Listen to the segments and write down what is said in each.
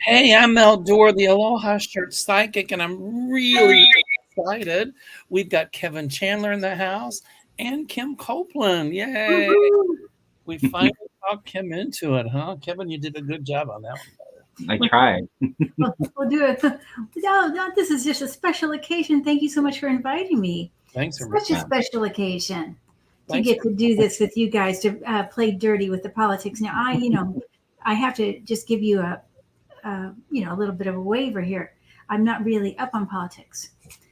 Hey, I'm Eldor, the Aloha Shirt Psychic, and I'm really excited. We've got Kevin Chandler in the house and Kim Copeland. Yay! Woohoo! We finally talked Kim into it, huh? Kevin, you did a good job on that one. I tried. We'll do it. No, this is just a special occasion. Thank you so much for inviting me. Thanks for Such a special occasion to Thanks get to do this with you guys, to play dirty with the politics. Now, I have to just give you a little bit of a waiver here. I'm not really up on politics,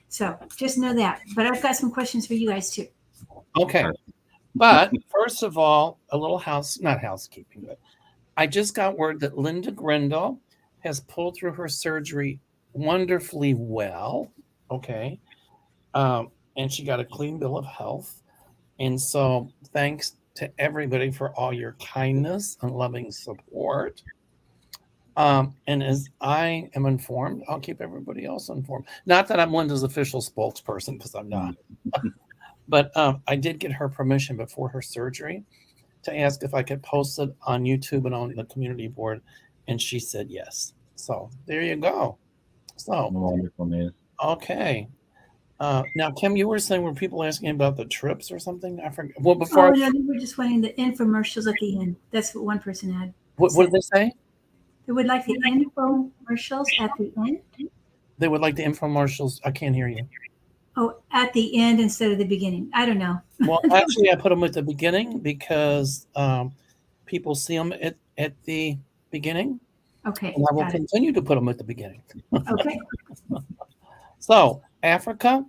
so just know that. But I've got some questions for you guys too. Okay. But first of all, a little not housekeeping, but I just got word that Linda Grindle has pulled through her surgery wonderfully well. Okay. And she got a clean bill of health. And so thanks to everybody for all your kindness and loving support. And as I am informed, I'll keep everybody else informed. Not that I'm Linda's official spokesperson, because I'm not. But I did get her permission before her surgery to ask if I could post it on YouTube and on the community board. And she said yes. So there you go. So Wonderful news. Okay. Now, Kim, you were saying, were people asking about the trips or something? I forget. Well, before. No, they were just wanting the infomercials at the end. That's what one person had. What did they say? They would like the infomercials at the end. They would like the infomercials. I can't hear you. Oh, at the end instead of the beginning. I don't know. Well, actually, I put them at the beginning because people see them at the beginning. Okay. And I will continue to put them at the beginning. Okay. So, Africa,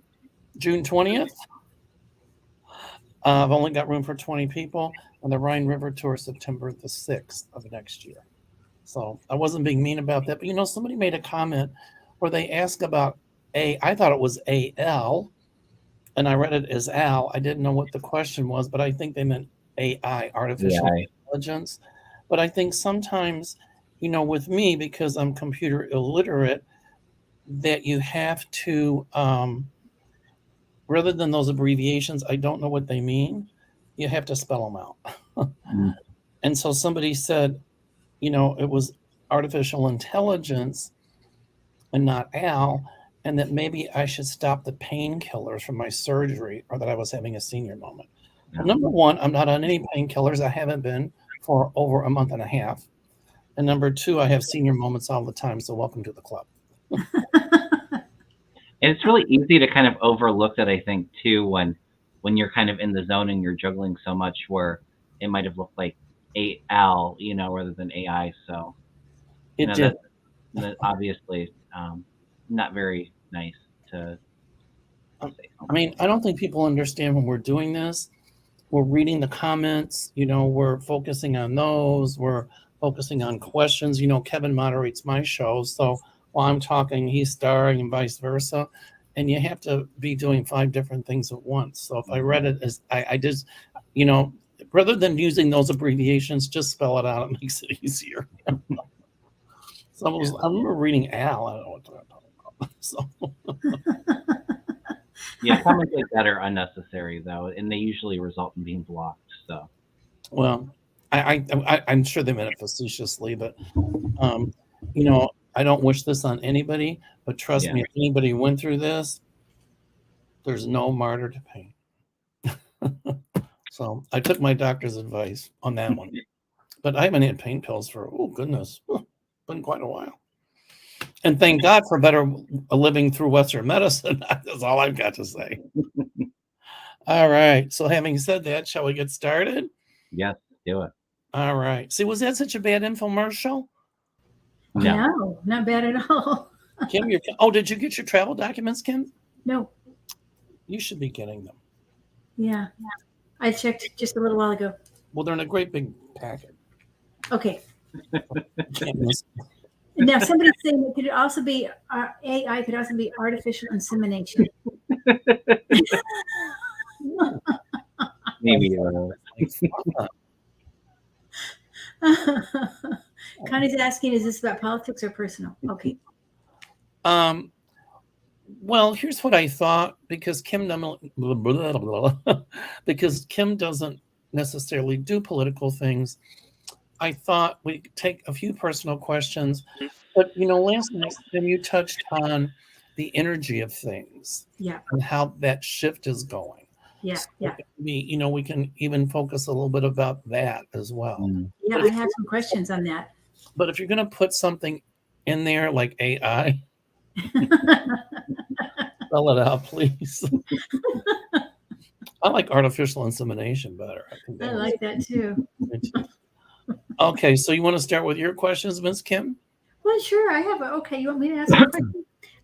June 20th. I've only got room for 20 people. And the Rhine River Tour, September the 6th of next year. So, I wasn't being mean about that. But, somebody made a comment where they asked about I thought it was AL, and I read it as Al. I didn't know what the question was, but I think they meant AI, artificial intelligence. But I think sometimes, with me, because I'm computer illiterate, that you have to, rather than those abbreviations, I don't know what they mean. You have to spell them out. And so somebody said, it was artificial intelligence and not Al. And that maybe I should stop the painkillers from my surgery, or that I was having a senior moment. Well, number one, I'm not on any painkillers. I haven't been for over a month and a half. And number two, I have senior moments all the time. So welcome to the club. And it's really easy to kind of overlook that, I think, too, when you're kind of in the zone and you're juggling so much, where it might have looked like AL, rather than AI. So it did. That obviously not very nice to say. I mean, I don't think people understand when we're doing this. We're reading the comments, we're focusing on those. We're focusing on questions. Kevin moderates my show. So while I'm talking, he's starring and vice versa. And you have to be doing 5 different things at once. So if I read it as I just, rather than using those abbreviations, just spell it out. It makes it easier. So I remember reading Al. I don't know what I'm talking about. So. Yeah, comments like that are unnecessary, though, and they usually result in being blocked. So, well, I'm sure they meant it facetiously, but I don't wish this on anybody. But trust me, if anybody went through this, there's no martyr to pain. So I took my doctor's advice on that one, but I haven't had pain pills for goodness, been quite a while. And thank God for better living through Western medicine. That's all I've got to say. All right. So having said that, shall we get started? Yes, do it. All right. See, was that such a bad infomercial? No, not bad at all. Kim, did you get your travel documents, Kim? No. You should be getting them. Yeah. I checked just a little while ago. Well, they're in a great big packet. Okay. Now, somebody's saying it could also be AI, could also be artificial insemination. Maybe. Connie's asking, is this about politics or personal? Okay. Well, here's what I thought, because Kim doesn't necessarily do political things. I thought we'd take a few personal questions, But last night, Tim, you touched on the energy of things Yeah. and how that shift is going. Yeah. So Yeah. we can even focus a little bit about that as well. Mm. Yeah. But I if, have some questions on that. but if you're going to put something in there like AI, spell it out, please. I like artificial insemination better. I think I that like that too. was okay. So you want to start with your questions, Ms. Kim? Well, sure. I have. Okay. You want me to ask a question?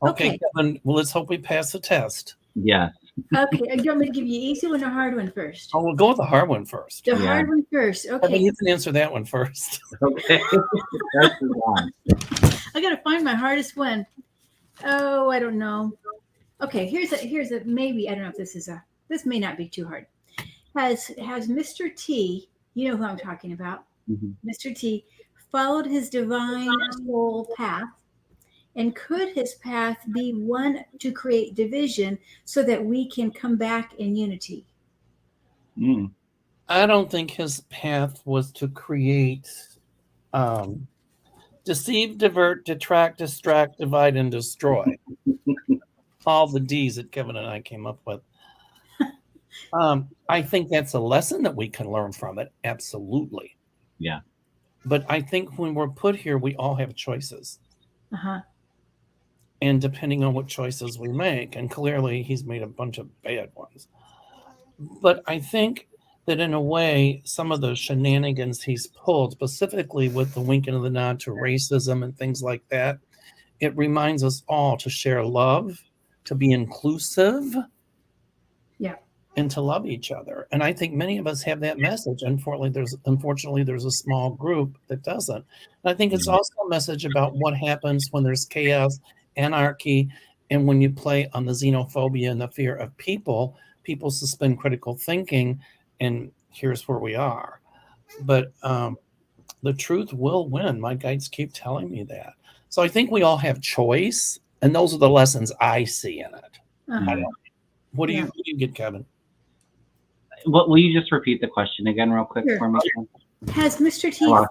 Okay, Okay. Kevin. Well, let's hope we pass the test. Yes. Okay. You want me to give you an easy one or a hard one first? Oh, we'll go with the hard one first. The Yeah. hard one first. Kevin, Okay. you can answer that one first. Okay. That's the one. I gotta find my hardest one. Oh, I don't know. Okay, here's a maybe. I don't know if this may not be too hard. Has Mr. T, you know who I'm talking about, Mhm. Mr. T, followed his divine soul path? And could his path be one to create division so that we can come back in unity? Mm. I don't think his path was to create deceive, divert, detract, distract, divide, and destroy. All the D's that Kevin and I came up with. I think that's a lesson that we can learn from it. Absolutely. Yeah. But I think when we're put here, we all have choices. Uh-huh. And depending on what choices we make, and clearly he's made a bunch of bad ones. But I think that in a way, some of the shenanigans he's pulled, specifically with the winking of the nod to racism and things like that, it reminds us all to share love, to be inclusive, Yeah. and to love each other. And I think many of us have that message. Unfortunately, there's a small group that doesn't. And I think it's also a message about what happens when there's chaos, anarchy, and when you play on the xenophobia and the fear of people suspend critical thinking, and here's where we are. But the truth will win. My guides keep telling me that. So I think we all have choice, and those are the lessons I see in it. Uh-huh. What do Yeah. you get, Kevin? What will you just repeat the question again, real quick Sure. for me? Has Mr. T Hello.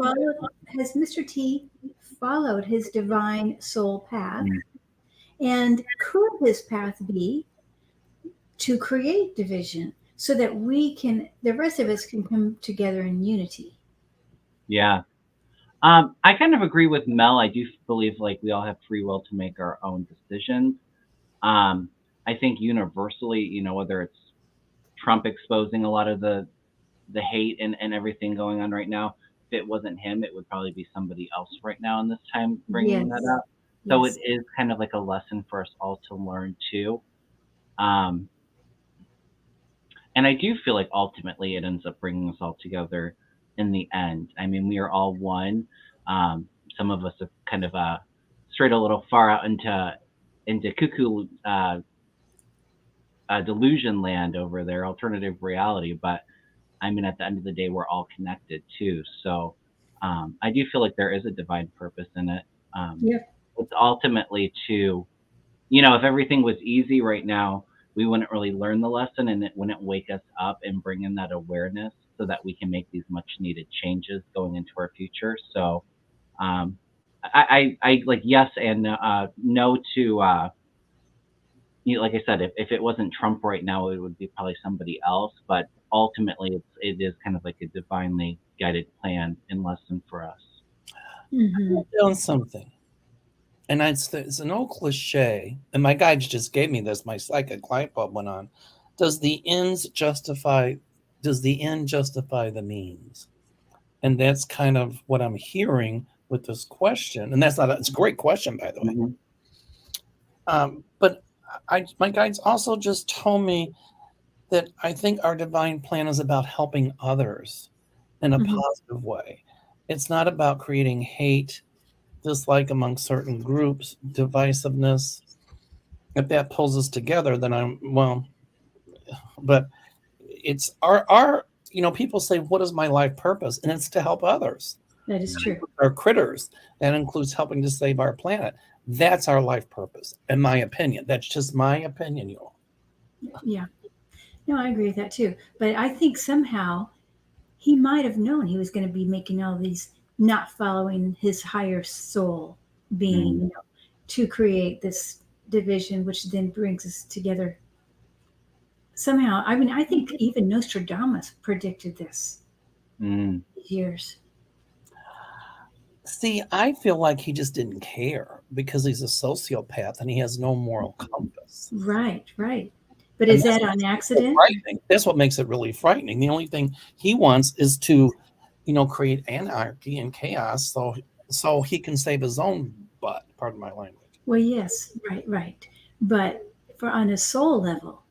followed his divine soul path? Mm. And could his path be to create division so that the rest of us can come together in unity? Yeah. I kind of agree with Mel. I do believe like we all have free will to make our own decisions. I think universally, whether it's Trump exposing a lot of the hate and everything going on right now, if it wasn't him, it would probably be somebody else right now in this time bringing Yes. that up. So Yes. it is kind of like a lesson for us all to learn too. And I do feel like ultimately it ends up bringing us all together in the end. I mean, we are all one. Some of us have kind of strayed a little far out into cuckoo delusion land over there, alternative reality. But I mean, at the end of the day, we're all connected too. So I do feel like there is a divine purpose in it. Yeah. It's ultimately to, if everything was easy right now, we wouldn't really learn the lesson, and it wouldn't wake us up and bring in that awareness so that we can make these much needed changes going into our future. So I like yes and no to, like I said, if it wasn't Trump right now, it would be probably somebody else. But ultimately, it is kind of like a divinely guided plan and lesson for us. Mm-hmm. Doing something. And it's an old cliche, and my guides just gave me this. My psychic light bulb went on. Does the end justify the means? And that's kind of what I'm hearing with this question. And it's a great question, by the way. Mhm. But my guides also just told me that I think our divine plan is about helping others in a Mhm. positive way. It's not about creating hate, dislike among certain groups, divisiveness. If that pulls us together, then but it's our people say, what is my life purpose? And it's to help others. That is true. Our critters. That includes helping to save our planet. That's our life purpose, in my opinion. That's just my opinion, you all. Yeah. No, I agree with that too. But I think somehow he might have known he was going to be making all these, not following his higher soul being, to create this division, which then brings us together somehow. I mean, I think even Nostradamus predicted this Mm. years. See, I feel like he just didn't care because he's a sociopath and he has no moral compass. Right, right. But And is that's that on what's so accident? frightening. That's what makes it really frightening. The only thing he wants is to, create anarchy and chaos so he can save his own butt. Pardon my language. Well, yes, right, right. But for on a soul level,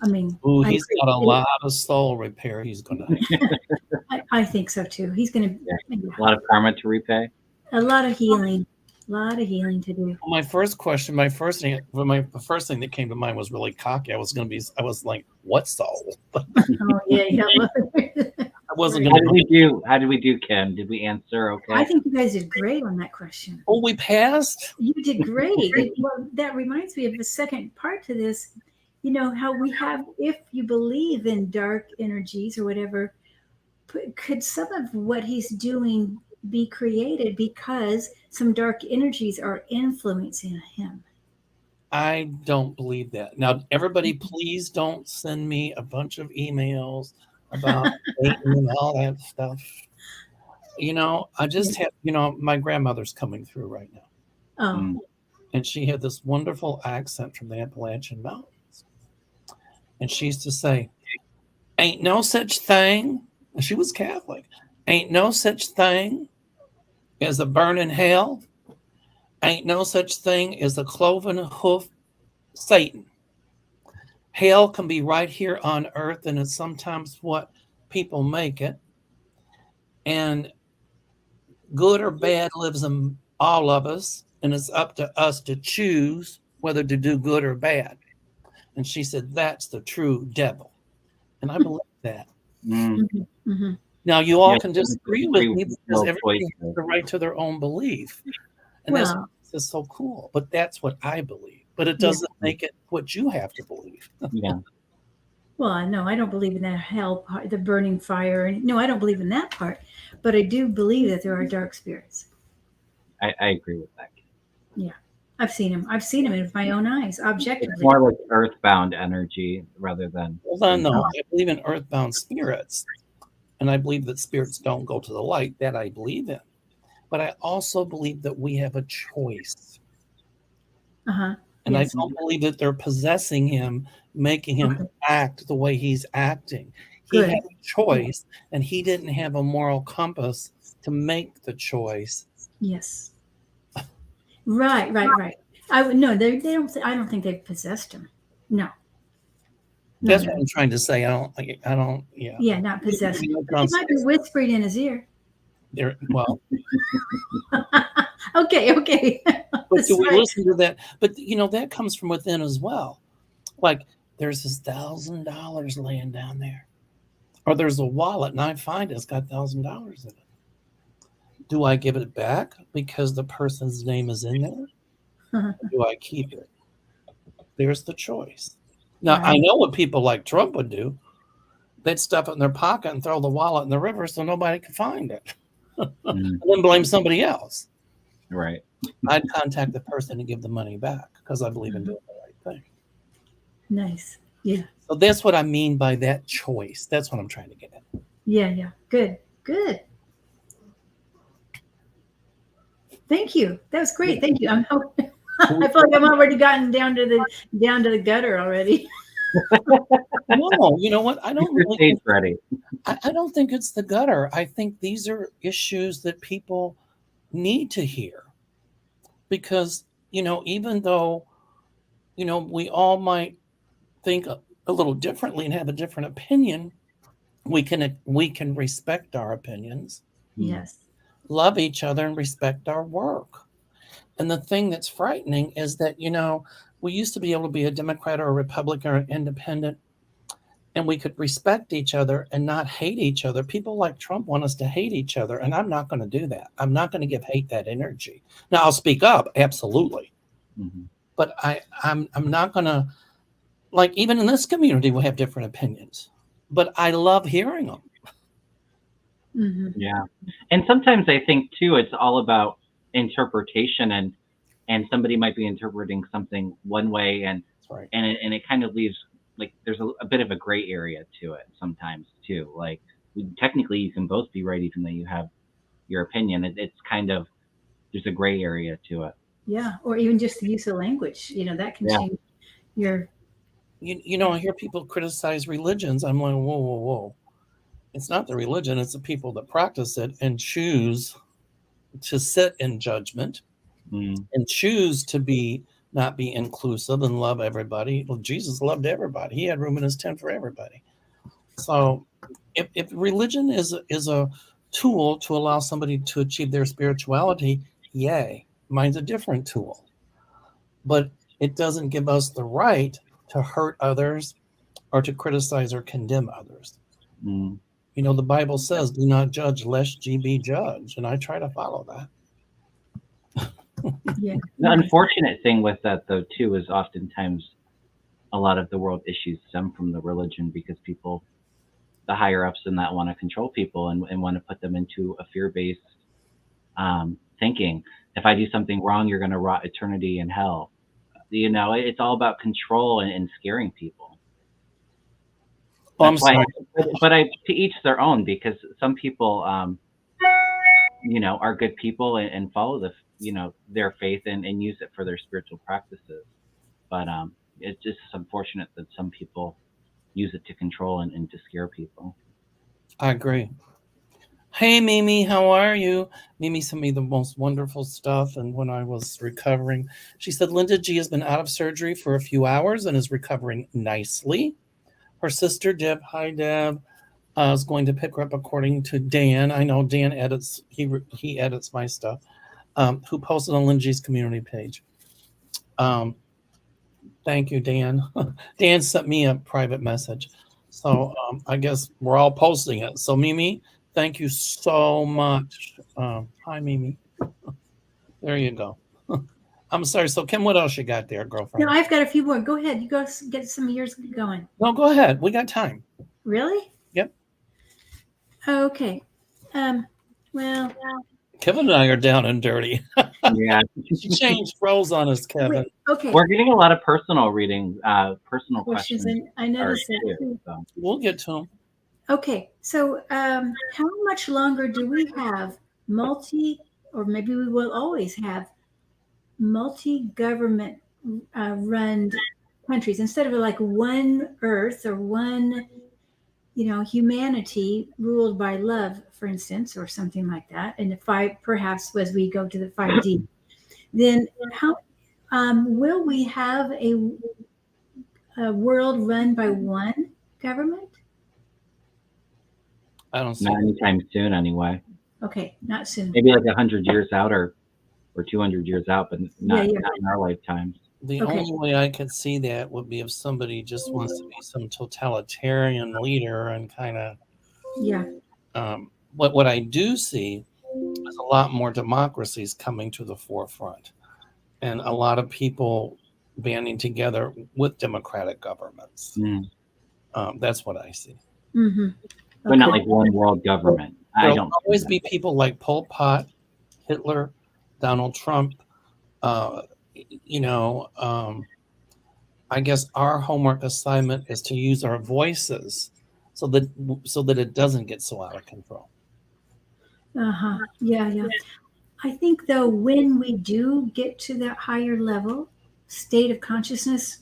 I mean, Ooh, I he's agree. got a lot of soul repair he's going to have. I think so too. He's going Yeah. to A lot of karma to repay. a lot of healing to do. My first question, the first thing that came to mind was really cocky. I was like, what soul? Oh yeah. I wasn't How going did to. we do? How did we do, Kim? Did we answer okay? I think you guys did great on that question. Oh, we passed? You did great. Well, that reminds me of the second part to this. You know how we have, if you believe in dark energies or whatever, could some of what he's doing be created because some dark energies are influencing him? I don't believe that. Now, everybody, please don't send me a bunch of emails about Satan and all that stuff. I just have, my grandmother's coming through right now. Oh, Mm. And she had this wonderful accent from the Appalachian Mountains. And she used to say, ain't no such thing. And she was Catholic. Ain't no such thing as a burning hell. Ain't no such thing as a cloven hoof Satan. Hell can be right here on earth, and it's sometimes what people make it. And good or bad lives in all of us, and it's up to us to choose whether to do good or bad. And she said, that's the true devil. And I believe that. Mm. mm-hmm. Now, you all Yeah, can disagree with me because everybody has the right to their own belief. And that's what makes it so cool. But that's what I believe. But it doesn't make it what you have to believe. Yeah. Well, no, I don't believe in that hell part, the burning fire. No, I don't believe in that part. But I do believe that there are dark spirits. I agree with that. Yeah. I've seen him. I've seen him with my own eyes, objectively. It's more like earthbound energy rather than. Hold on, no. I believe in earthbound spirits. And I believe that spirits don't go to the light. That I believe in. But I also believe that we have a choice. Uh-huh. And I don't believe that they're possessing him, making him act the way he's acting. He had a choice, and he didn't have a moral compass to make the choice. Yes. Right. No, they don't. I don't think they've possessed him. No. That's what I'm trying to say. I don't. Yeah. Yeah, not possessed. It might be whispering in his ear. Well. Okay. But do we listen to that? But that comes from within as well. Like there's this $1,000 laying down there, or there's a wallet, and I find it's got $1,000 in it. Do I give it back because the person's name is in there? Or do I keep it? There's the choice. Now, I know what people like Trump would do. They'd stuff it in their pocket and throw the wallet in the river so nobody could find it. And then blame somebody else. Right. I'd contact the person and give the money back because I believe in doing the right thing. Nice. Yeah. So that's what I mean by that choice. That's what I'm trying to get at. Yeah. Good. Thank you. That was great. Thank you. I feel like I'm already gotten down to the gutter already. No, you know what? I don't really think ready. I don't think it's the gutter. I think these are issues that people need to hear. Because, even though, we all might think a little differently and have a different opinion, we can respect our opinions. Yes. Love each other and respect our work. And the thing that's frightening is that, we used to be able to be a Democrat or a Republican or an independent, and we could respect each other and not hate each other. People like Trump want us to hate each other, and I'm not going to do that. I'm not going to give hate that energy. Now, I'll speak up, absolutely. Mm-hmm. But I'm not going to, like, even in this community, we have different opinions. But I love hearing them. Hmm. Yeah. And sometimes I think too, it's all about interpretation, and somebody might be interpreting something one way, and That's right. it kind of leaves, like, there's a bit of a gray area to it sometimes too. Like, technically you can both be right even though you have your opinion. It's kind of, there's a gray area to it. Yeah, or even just the use of language, that can Yeah. change your. I hear people criticize religions. I'm like, whoa, whoa, whoa. It's not the religion, it's the people that practice it and choose to sit in judgment Mm. and choose to not be inclusive and love everybody. Well, Jesus loved everybody. He had room in his tent for everybody. So if religion is a tool to allow somebody to achieve their spirituality, yay. Mine's a different tool. But it doesn't give us the right to hurt others or to criticize or condemn others. Mm. The Bible says, do not judge lest ye be judged. And I try to follow that. Yeah. The unfortunate thing with that, though, too, is oftentimes a lot of the world issues stem from the religion, because people, the higher ups in that, want to control people and want to put them into a fear-based thinking. If I do something wrong, you're going to rot eternity in hell. It's all about control and scaring people. Oh, I'm That's why, sorry. but to each their own, because some people, are good people and follow their faith and use it for their spiritual practices. But it's just unfortunate that some people use it to control and to scare people. I agree. Hey, Mimi, how are you? Mimi sent me the most wonderful stuff. And when I was recovering, she said Linda G has been out of surgery for a few hours and is recovering nicely. Her sister, Deb, hi, Deb, is going to pick her up according to Dan. I know Dan edits, he edits my stuff, who posted on Linda G's community page. Thank you, Dan. Dan sent me a private message. So I guess we're all posting it. So Mimi, thank you so much. Hi, Mimi. There you go. I'm sorry. So Kim, what else you got there, girlfriend? No, I've got a few more. Go ahead. You go get some of yours going. No, go ahead. We got time. Really? Yep. Okay. Well, Kevin and I are down and dirty. Yeah, She changed roles on us, Kevin. wait, okay. we're getting a lot of personal reading, personal Questions. questions. I noticed that too, too. so. We'll get to them. Okay. So, how much longer do we have or maybe we will always have multi-government run countries instead of like one Earth or one, humanity ruled by love, for instance, or something like that. And if perhaps as we go to the 5D, then how will we have a world run by one government? I don't see Not it. anytime soon, anyway. Okay, not soon. Maybe like 100 years out, or 200 years out, but not Yeah. in our lifetimes. The Okay. only way I could see that would be if somebody just wants to be some totalitarian leader and kind of. Yeah. What I do see is a lot more democracies coming to the forefront, and a lot of people banding together with democratic governments. Mm. That's what I see. Mm-hmm. But not like one world government. I There'll don't always see be people like Pol Pot, Hitler, Donald Trump. I guess our homework assignment is to use our voices so that it doesn't get so out of control. Uh-huh. Yeah. I think though, when we do get to that higher level state of consciousness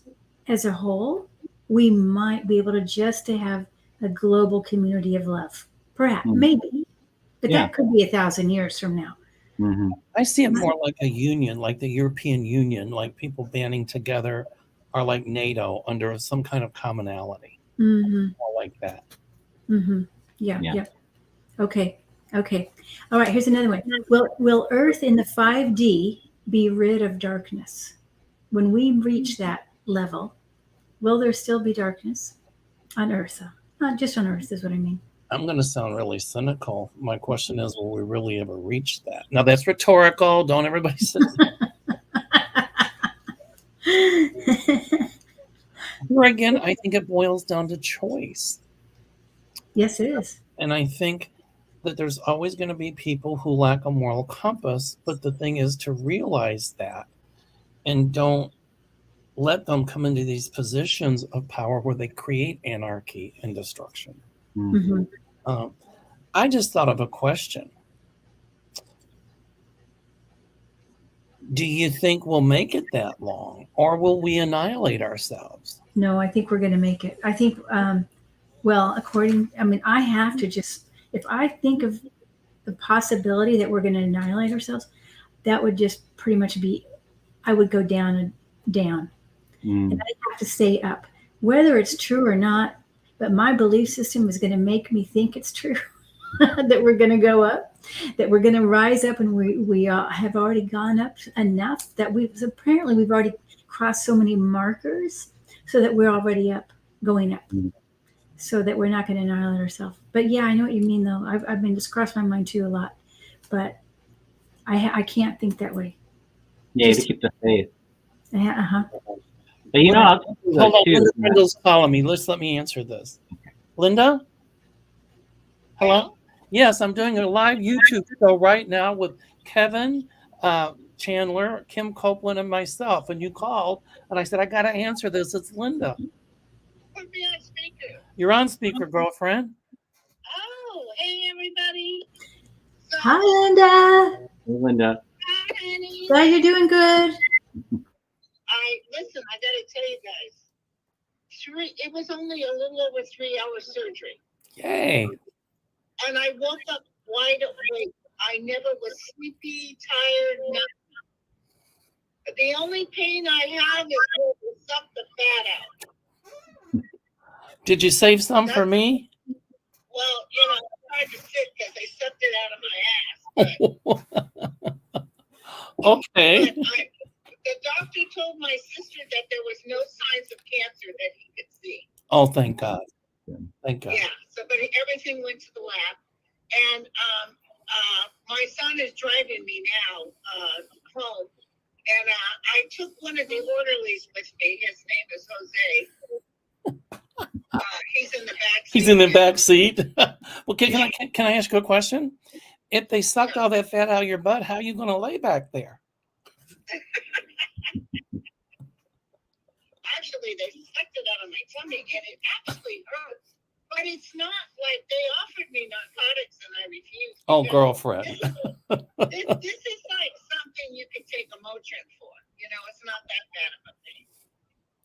as a whole, we might be able to have a global community of love. Perhaps, maybe, but Yeah. that could be 1,000 years from now. Mm-hmm. I see it more like a union, like the European Union, like people banding together, or like NATO under some kind of commonality, Mm-hmm. more like that. Mm-hmm. Yeah. Yeah. Okay. All right. Here's another one. Will Earth in the 5D be rid of darkness? When we reach that level, will there still be darkness on Earth? Not just on Earth is what I mean. I'm going to sound really cynical. My question is, will we really ever reach that? Now, that's rhetorical. Don't everybody say Here again, I think it boils down to choice. Yes, it is. And I think that there's always going to be people who lack a moral compass. But the thing is to realize that and don't let them come into these positions of power where they create anarchy and destruction. Mhm. I just thought of a question. Do you think we'll make it that long, or will we annihilate ourselves? No, I think we're going to make it. I think, well, I have to just, if I think of the possibility that we're going to annihilate ourselves, that would just pretty much be, I would go down and down. And I have to stay up, whether it's true or not. But my belief system is going to make me think it's true that we're going to go up, that we're going to rise up, and we have already gone up enough that we've already crossed so many markers, so that we're already up, going up, so that we're not going to annihilate ourselves. But yeah, I know what you mean, though. I've been just crossed my mind too a lot, but I can't think that way. Yeah, you have to keep the faith. Uh-huh. But you know, I'll tell you Hold on, too. Linda's calling me. Let me answer this. Linda? Hello? Yes, I'm doing a live YouTube show right now with Kevin, Chandler, Kim Copeland, and myself. And you called, and I said, I got to answer this. It's Linda. Put me on speaker. You're on speaker, girlfriend. Oh, hey everybody. So, Hi, Linda. Hey, Linda. hi, honey. Glad you're doing good. Listen, I gotta tell you guys, it was only a little over 3 hours surgery. Yay. And I woke up wide awake. I never was sleepy, tired, nothing. The only pain I have is where they suck the fat out. Did you save some for me? Well, it's hard to sit because they sucked it out of my ass. Okay. But the doctor told my sister that there was no signs of cancer that he could see. Oh, thank God. Thank God. Yeah. But everything went to the lab, and my son is driving me now home, and I took one of the orderlies with me. His name is Jose. He's in the back seat. He's in the back seat. Well, can I ask you a question? If they sucked all that fat out of your butt, how are you going to lay back there? Actually, they sucked it out of my tummy, and it actually hurts. But it's not like they offered me narcotics and I refused. Oh, girlfriend. This is like something you could take a Motrin for. It's not that bad of a thing.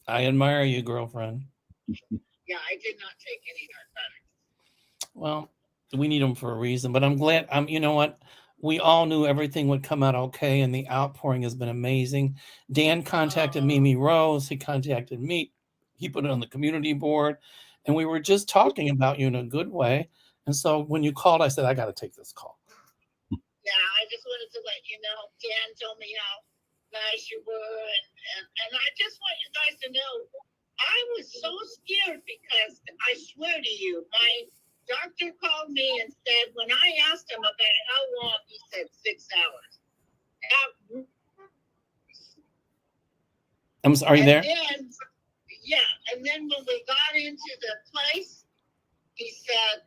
I admire you, girlfriend. Yeah, I did not take any narcotics. Well, we need them for a reason, but I'm glad. You know what? We all knew everything would come out okay, and the outpouring has been amazing. Dan contacted Mimi Rose. He contacted me. He put it on the community board, and we were just talking about you in a good way. And so when you called, I said, I got to take this call. Yeah, I just wanted to let you know. Dan told me how nice you were, and I just want you guys to know, I was so scared because I swear to you, my doctor called me and said, when I asked him about how long, he said 6 hours. I'm sorry, are you there? And then when we got into the place, he said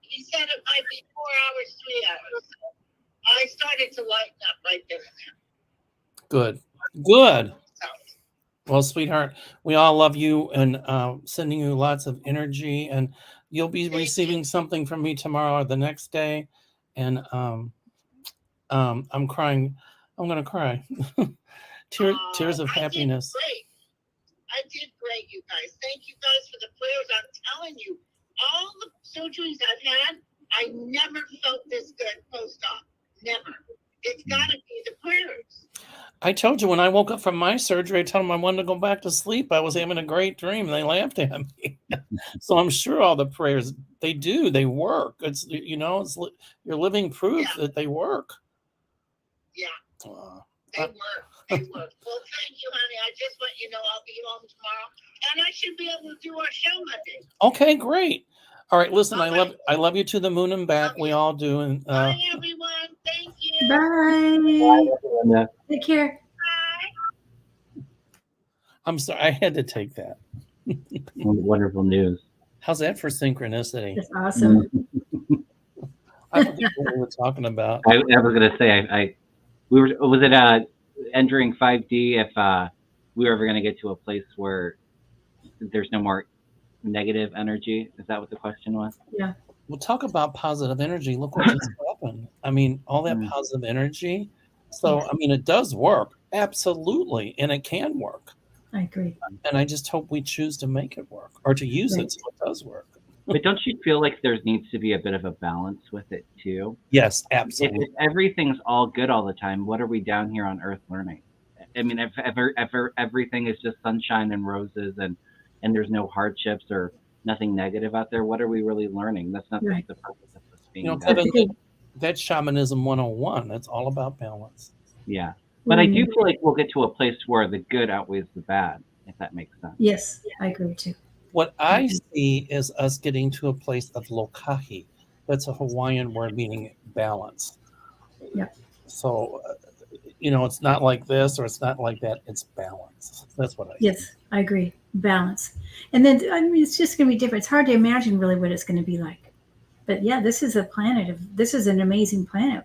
he said it might be 4 hours, 3 hours. So I started to lighten up right then and there. Good. So, Well, sweetheart, we all love you and sending you lots of energy, and you'll be receiving something from me tomorrow or the next day. And I'm crying. I'm going to cry. Tears of happiness. I did great, you guys. Thank you guys for the prayers. I'm telling you, all the surgeries I've had, I never felt this good post-op. Never. It's got to be the prayers. I told you when I woke up from my surgery, I told them I wanted to go back to sleep. I was having a great dream. And they laughed at me. So I'm sure all the prayers, they work. It's, you're living proof that they work. Yeah. They work. Well, thank you, honey. I just want you to know I'll be home tomorrow, and I should be able to do our show Monday. Okay, great. All right, listen, okay. I love you to the moon and back. We all do. And bye, everyone. Thank you. Bye. Bye. Take care. Bye. I'm sorry, I had to take that. Wonderful news. How's that for synchronicity? That's awesome. I forget what we were talking about. I was gonna say was it entering 5D if we were ever gonna get to a place where there's no more negative energy? Is that what the question was? Yeah. We'll talk about positive energy. Look what just happened. I mean, all that positive energy. So, I mean, it does work. Absolutely. And it can work. I agree. And I just hope we choose to make it work or to use it so it does work. But don't you feel like there needs to be a bit of a balance with it too? Yes, absolutely. If everything's all good all the time, what are we down here on Earth learning? I mean, if everything is just sunshine and roses and there's no hardships or nothing negative out there, what are we really learning? That's not the purpose of us being. You know, Kevin, that's shamanism 101. That's all about balance. Yeah. But I do feel like we'll get to a place where the good outweighs the bad, if that makes sense. Yes, I agree too. What I see is us getting to a place of lokahi. That's a Hawaiian word meaning balance. Yep. So, you know, it's not like this or it's not like that. It's balance. That's what I see. Yes, I agree. Balance. And then, I mean, it's just going to be different. It's hard to imagine really what it's going to be like. But yeah, this is this is an amazing planet,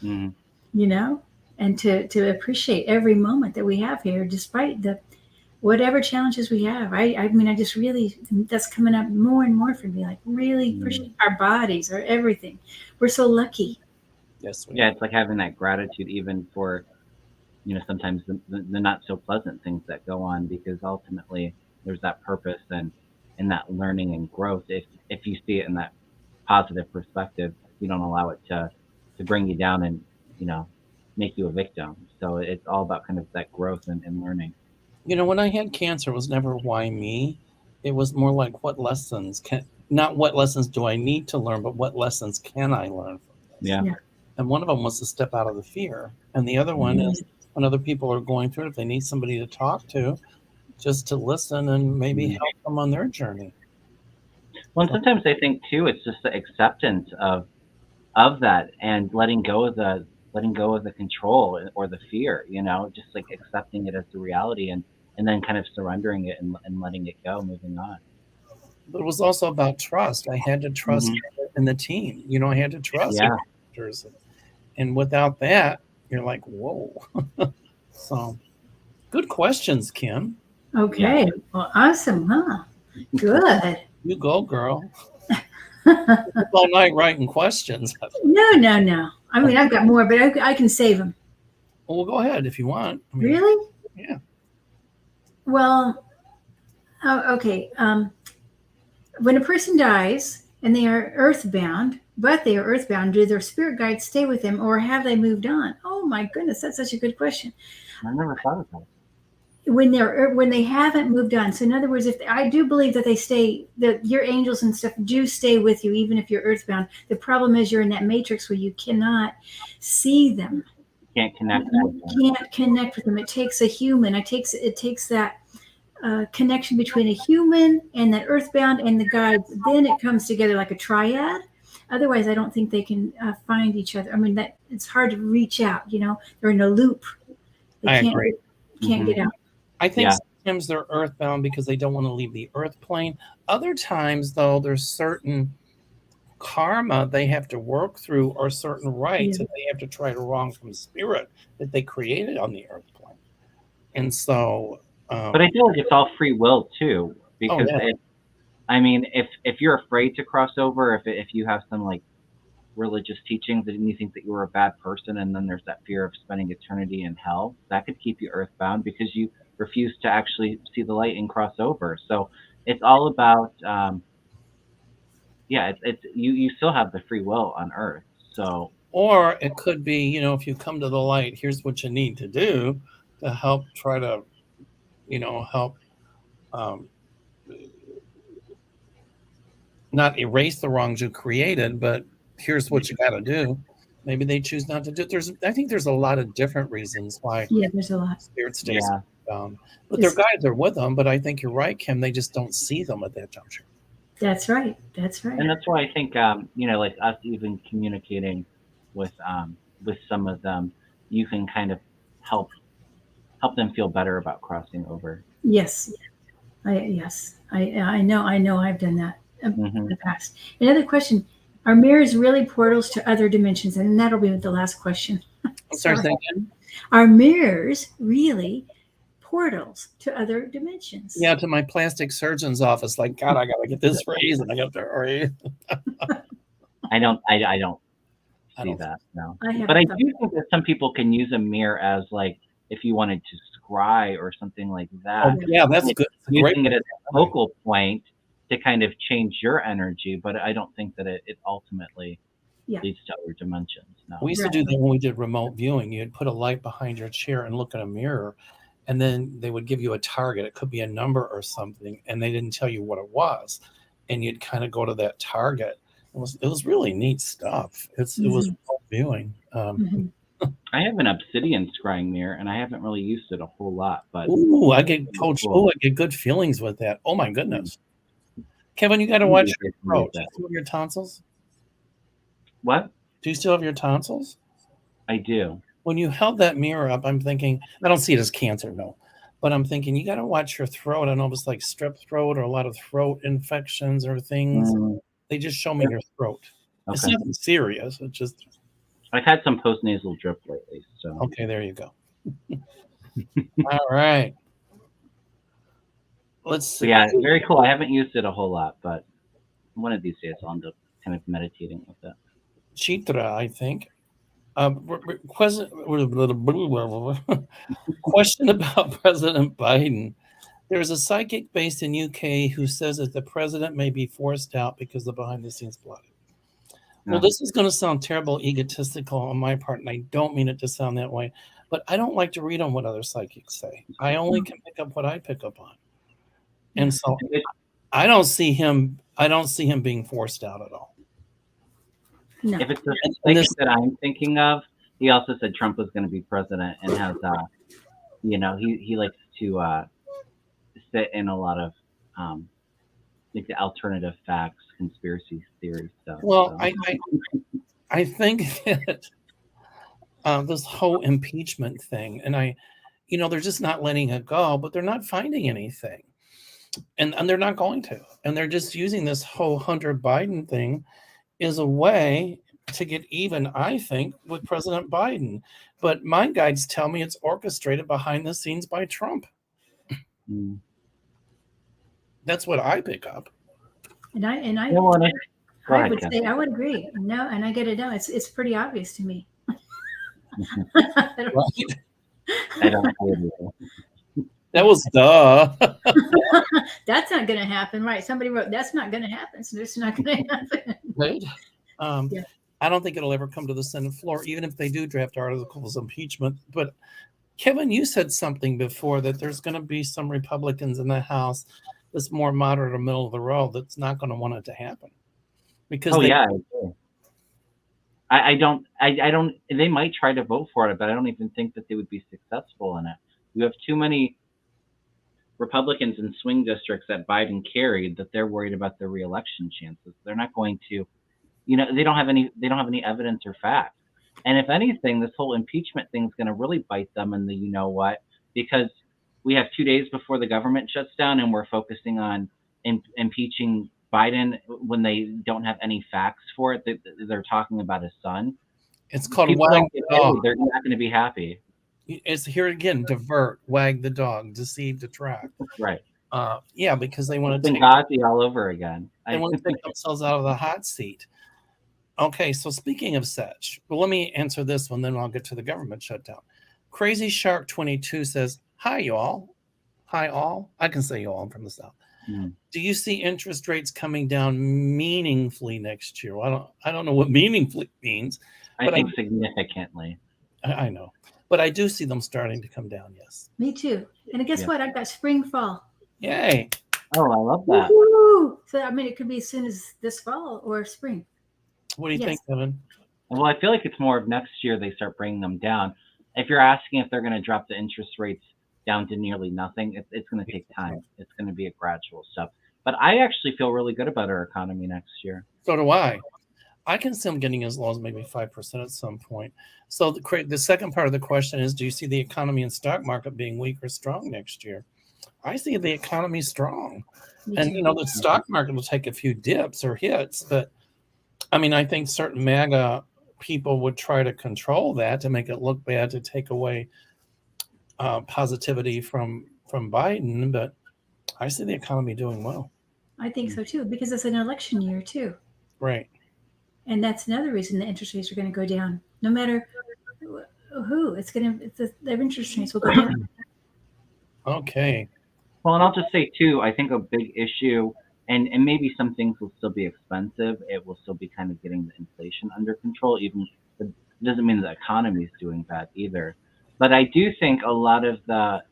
you know, and to appreciate every moment that we have here, despite whatever challenges we have. I mean, I just really, that's coming up more and more for me, like really appreciate our bodies, our everything. We're so lucky. Yes. Yeah, it's like having that gratitude even for, you know, sometimes the not so pleasant things that go on, because ultimately there's that purpose and that learning and growth. If you see it in that positive perspective, you don't allow it to bring you down and, you know, make you a victim. So it's all about kind of that growth and learning. You know, when I had cancer, it was never why me. It was more like what lessons not what lessons do I need to learn, but what lessons can I learn from this? Yeah. And one of them was to step out of the fear. And the other one is when other people are going through it, if they need somebody to talk to, just to listen and maybe help them on their journey. Well, and sometimes I think too, it's just the acceptance of that and letting go of the control or the fear, you know, just like accepting it as the reality and then kind of surrendering it and letting it go, moving on. But it was also about trust. I had to trust in the team. You know, I had to trust the characters. And without that, you're like, whoa. So good questions, Kim. Okay. Yeah. Well, awesome, huh? Good. You go, girl. All night writing questions. No. I mean, I've got more, but I can save them. Well, go ahead if you want. I mean, really? Yeah. Well, okay. When a person dies and they are earthbound, do their spirit guides stay with them or have they moved on? Oh my goodness, that's such a good question. I never thought of that. When they haven't moved on. So in other words, I do believe that they stay, that your angels and stuff do stay with you, even if you're earthbound. The problem is you're in that matrix where you cannot see them. You can't connect with them. You can't connect with them. It takes a human. It takes that connection between a human and that earthbound and the guides. Then it comes together like a triad. Otherwise, I don't think they can find each other. I mean, that it's hard to reach out. You know, they're in a loop. I agree. Can't get out. I think sometimes they're earthbound because they don't want to leave the earth plane. Other times, though, there's certain karma they have to work through or certain rights that they have to try to wrong from spirit that they created on the earth plane. And so... but I feel like it's all free will, too. Because, if you're afraid to cross over, if you have some, like, religious teachings and you think that you were a bad person and then there's that fear of spending eternity in hell, that could keep you earthbound because you refuse to actually see the light and cross over. So it's all about it's you still have the free will on earth. So, or it could be, you know, if you come to the light, here's what you need to do to help try to, you know, help not erase the wrongs you created, but here's what you got to do. Maybe they choose not to do it. I think there's a lot of different reasons why. Yeah, there's a lot. Spirit stays down. But their guides are with them. But I think you're right, Kim. They just don't see them at that juncture. That's right. And that's why I think, like us even communicating with some of them, you can kind of help them feel better about crossing over. Yes. I know I've done that in the past. Another question. Are mirrors really portals to other dimensions? And that'll be the last question. I'm sorry, say again? Are mirrors really portals to other dimensions? Yeah, to my plastic surgeon's office. Like, God, I gotta get this raised, and I got to hurry. I don't I see don't. that, no. I But I haven't do think that some people can use a mirror as like if you wanted to scry or something like Oh, that. yeah, that's good. It's a great. Using it as a focal point to kind of change your energy, but I don't think that it ultimately Yeah. leads to other dimensions. No. We used to do that when we did remote viewing. You'd put a light behind your chair and look in a mirror, and then they would give you a target. It could be a number or something, and they didn't tell you what it was, and you'd kind of go to that target. It was really neat stuff. It was remote viewing. Mhm. I have an obsidian scrying mirror, and I haven't really used it a whole lot. But Ooh, I get coach. Cool. Oh, I get good feelings with that. Oh my goodness, Kevin, you got to watch your throat. Do you still have your tonsils? What? Do you still have your tonsils? I do. When you held that mirror up, I'm thinking, I don't see it as cancer, no, but I'm thinking you got to watch your throat. I know it's like strep throat or a lot of throat infections or things. They just show me your throat. It's Okay. nothing serious. It's just I've had some postnasal drip lately, so okay. There you go. All right. Let's So see. yeah, very cool. I haven't used it a whole lot, but one of these days I'll end up kind of meditating with it. Chitra, I think. Question question about President Biden. There's a psychic based in UK who says that the president may be forced out because of behind the scenes plotting. Well, this is going to sound terrible, egotistical on my part, and I don't mean it to sound that way, but I don't like to read on what other psychics say. I only can pick up what I pick up on, and so I don't see him being forced out at all. No. If it's the psychic that I'm thinking of, he also said Trump was going to be president and has, he likes to sit in a lot of like the alternative facts, conspiracy theory stuff. Well, so. I think that this whole impeachment thing, and they're just not letting it go, but they're not finding anything, and they're not going to, and they're just using this whole Hunter Biden thing as a way to get even, I think, with President Biden. But my guides tell me it's orchestrated behind the scenes by Trump. That's what I pick up. And I would say I would agree. No, and I get it now. It's pretty obvious to me. Right? I don't know. That was duh. That's not going to happen, right? Somebody wrote that's not going to happen, so it's not going to happen. Right? Yeah. I don't think it'll ever come to the Senate floor, even if they do draft articles of impeachment. But Kevin, you said something before that there's going to be some Republicans in the House that's more moderate or middle of the road that's not going to want it to happen. Because I don't. They might try to vote for it, but I don't even think that they would be successful in it. You have too many Republicans in swing districts that Biden carried that they're worried about their reelection chances. They're not going to, they don't have any evidence or facts. And if anything, this whole impeachment thing is going to really bite them in the because we have 2 days before the government shuts down and we're focusing on impeaching Biden when they don't have any facts for it. They're talking about his son. It's called People wag don't the get dog. paid. They're not going to be happy. It's here again, divert, wag the dog, deceive, detract. Right. Yeah, because they want to take Benghazi all over again. They want to take themselves out of the hot seat. Okay, so speaking of such, well, let me answer this one, then I'll get to the government shutdown. Crazy Shark 22 says, "Hi, y'all. Hi, all. I can say y'all. I'm from the South. Do you see interest rates coming down meaningfully next year?" Well, I don't know what meaningfully means. I think significantly. I know, but I do see them starting to come down. Yes. Me too. And guess what? I've got spring, fall. Yay! Oh, I love that. Woo-hoo! So it could be as soon as this fall or spring. What do you think, Kevin? Well, I feel like it's more of next year they start bringing them down. If you're asking if they're going to drop the interest rates down to nearly nothing, it's going to take time. It's going to be a gradual stuff. But I actually feel really good about our economy next year. So do I. I can see them getting as low as maybe 5% at some point. So the second part of the question is, do you see the economy and stock market being weak or strong next year? I see the economy strong. And, the stock market will take a few dips or hits, but I mean, I think certain MAGA people would try to control that to make it look bad, to take away positivity from Biden. But I see the economy doing well. I think so too, because it's an election year too. Right. And that's another reason the interest rates are going to go down. No matter who, the interest rates will go down. Okay. Well, and I'll just say too, I think a big issue, and maybe some things will still be expensive. It will still be kind of getting the inflation under control. Even it doesn't mean the economy is doing bad either. But I do think a lot of the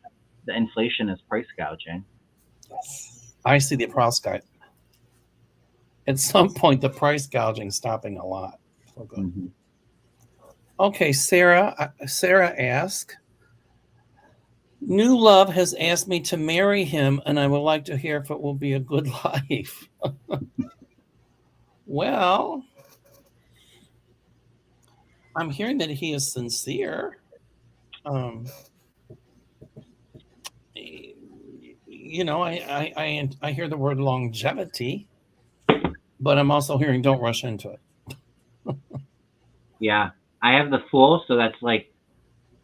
inflation is price gouging. I see the price gouging. At some point, the price gouging stopping a lot. So good. Mm-hmm. Okay, Sarah asked, new love has asked me to marry him, and I would like to hear if it will be a good life. Well, I'm hearing that he is sincere. You know, I hear the word longevity, but I'm also hearing don't rush into it. Yeah, I have the Fool, so that's like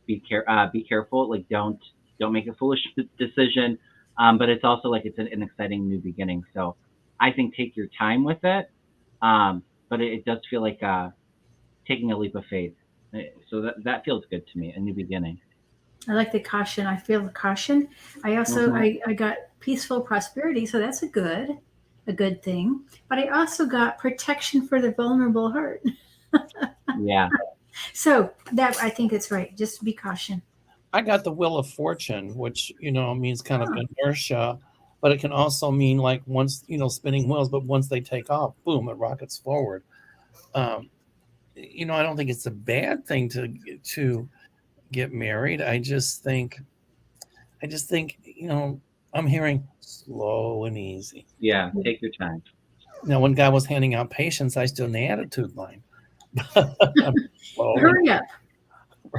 be careful. Like don't make a foolish decision. But it's also like it's an exciting new beginning. So I think take your time with it. But it does feel like taking a leap of faith. So that feels good to me. A new beginning. I like the caution. I feel the caution. I also I got peaceful prosperity, so that's a good thing. But I also got protection for the vulnerable heart. Yeah. So that I think it's right. Just be caution. I got the Wheel of Fortune, which means kind of inertia, but it can also mean like once spinning wheels, but once they take off, boom, it rockets forward. I don't think it's a bad thing to get married. I just think I'm hearing slow and easy. Yeah, take your time. Now, when God was handing out patience, I stood in the attitude line. Hurry up.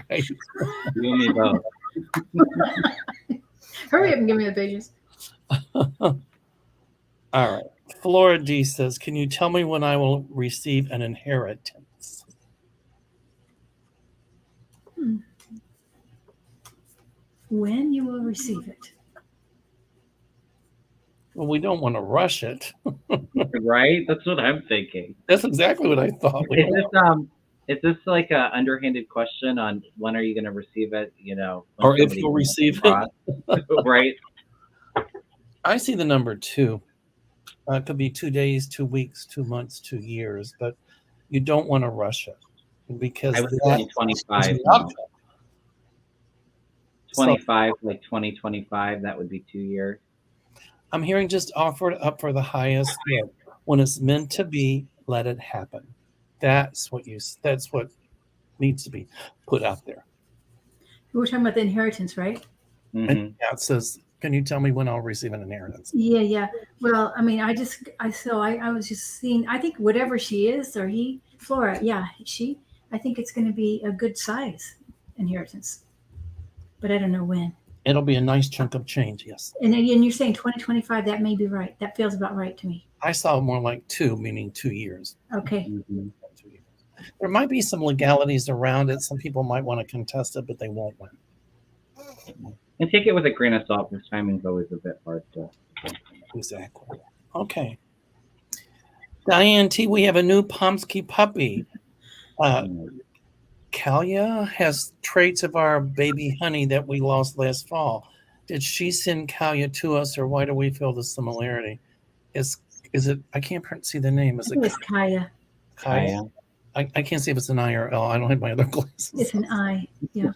Right. You and me both. Hurry up and give me the pages. All right. Flora D says, can you tell me when I will receive an inheritance? When you will receive it. Well, we don't want to rush it. Right? That's what I'm thinking. That's exactly what I thought. Is this like a underhanded question on when are you going to receive it? Or if you'll receive it. Right? I see the number 2. It could be 2 days, 2 weeks, 2 months, 2 years, but you don't want to rush it because I was thinking 25. 25, like 2025, that would be 2 years. I'm hearing just offer it up for the highest good. When it's meant to be, let it happen. That's what needs to be put out there. We're talking about the inheritance, right? Mm-hmm. And it says, can you tell me when I'll receive an inheritance? Yeah. Well, I mean, I was just seeing, I think whatever she is or he, Flora, yeah, I think it's going to be a good size inheritance, but I don't know when. It'll be a nice chunk of change, yes. And you're saying 2025, that may be right. That feels about right to me. I saw more like 2, meaning 2 years. Okay. Mm-hmm. 2 years. There might be some legalities around it. Some people might want to contest it, but they won't win. And take it with a grain of salt, because timing's always a bit hard to. Exactly. Okay. Diane T, we have a new Pomsky puppy. Kalia has traits of our baby Honey that we lost last fall. Did she send Kalia to us, or why do we feel the similarity? Is it? I can't see the name. Is it? It's Kaya. Kaya. I can't see if it's an I or L. I don't have my other glasses. It's an I. Yeah.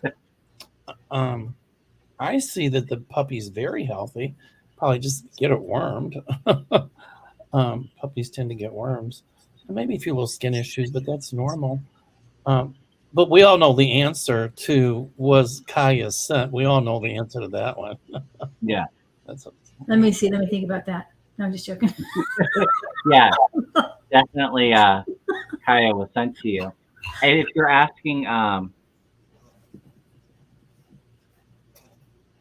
I see that the puppy's very healthy. Probably just get it wormed. Puppies tend to get worms. And maybe a few little skin issues, but that's normal. But we all know the answer to was Kaya's scent. We all know the answer to that one. Yeah. Let me see. Let me think about that. No, I'm just joking. Yeah, definitely. Kaya was sent to you. And if you're asking,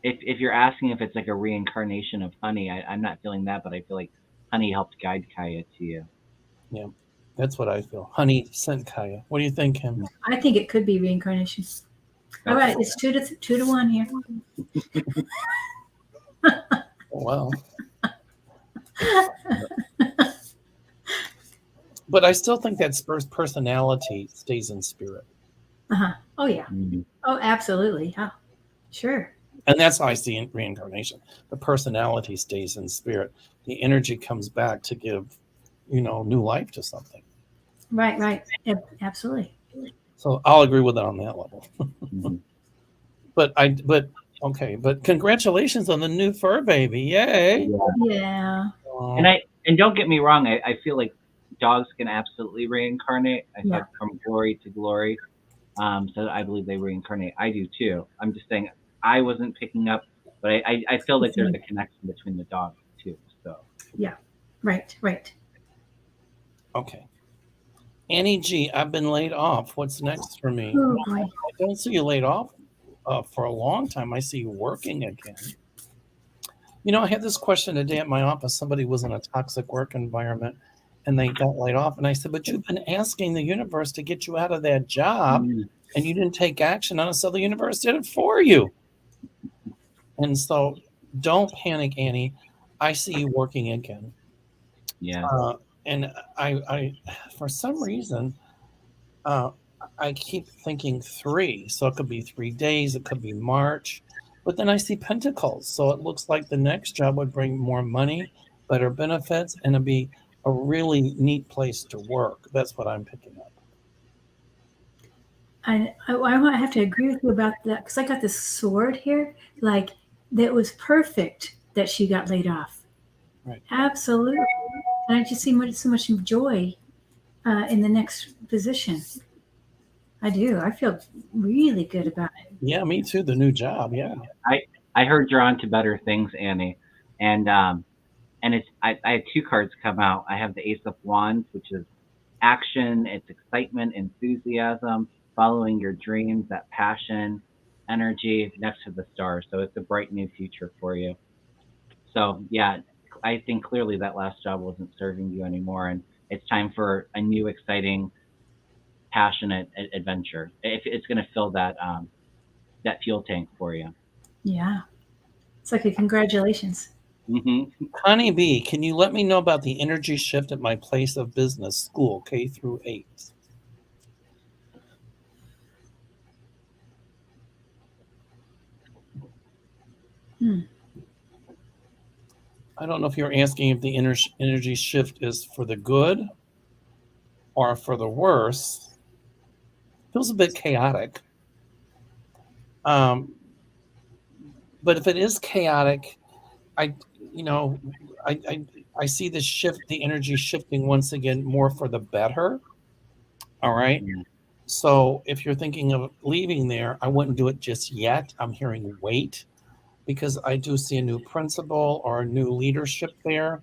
if you're asking if it's like a reincarnation of Honey, I'm not feeling that, but I feel like Honey helped guide Kaya to you. Yeah. That's what I feel. Honey sent Kaya. What do you think, Kim? I think it could be reincarnation. All Okay. right, it's 2-1 here. Well, but I still think that personality stays in spirit. Oh yeah. Mhm. Oh, absolutely. Yeah. Sure. And that's how I see reincarnation. The personality stays in spirit. The energy comes back to give, new life to something. Right. Right. Absolutely. So I'll agree with it on that level. Mhm. But congratulations on the new fur baby. Yay. Yeah. Yeah. And don't get me wrong, I feel like dogs can absolutely reincarnate. I Yeah. thought from glory to glory. So I believe they reincarnate. I do too. I'm just saying I wasn't picking up, but I feel like there's a connection between the dogs too. So Yeah. Right. Right. Okay. Annie G, I've been laid off. What's next for me? Oh boy. I don't see you laid off for a long time. I see you working again. I had this question today at my office. Somebody was in a toxic work environment and they got laid off. And I said, but you've been asking the universe to get you out of that job and you didn't take action on it. So the universe did it for you. And so don't panic, Annie. I see you working again. yeah. And I, for some reason, I keep thinking 3. So it could be 3 days. It could be March. But then I see pentacles. So it looks like the next job would bring more money, better benefits, and it'd be a really neat place to work. That's what I'm picking up. I have to agree with you about that because I got this sword here. Like, that was perfect that she got laid off. Right. Absolutely. And I just see so much joy in the next position. I do. I feel really good about it. Yeah, me too. The new job. Yeah. I heard you're on to better things, Annie. And it's I have 2 cards come out. I have the Ace of Wands, which is action, it's excitement, enthusiasm, following your dreams, that passion, energy next to the stars. So it's a bright new future for you. So yeah, I think clearly that last job wasn't serving you anymore, and it's time for a new, exciting, passionate adventure. If it's going to fill that that fuel tank for you. Yeah. It's like a congratulations. Hmm. Connie B, can you let me know about the energy shift at my place of business, school, K through 8? I don't know if you're asking if the energy shift is for the good or for the worse. Feels a bit chaotic. But if it is chaotic, I see the shift, the energy shifting once again more for the better. All right. Mm. So if you're thinking of leaving there, I wouldn't do it just yet. I'm hearing wait, because I do see a new principal or a new leadership there.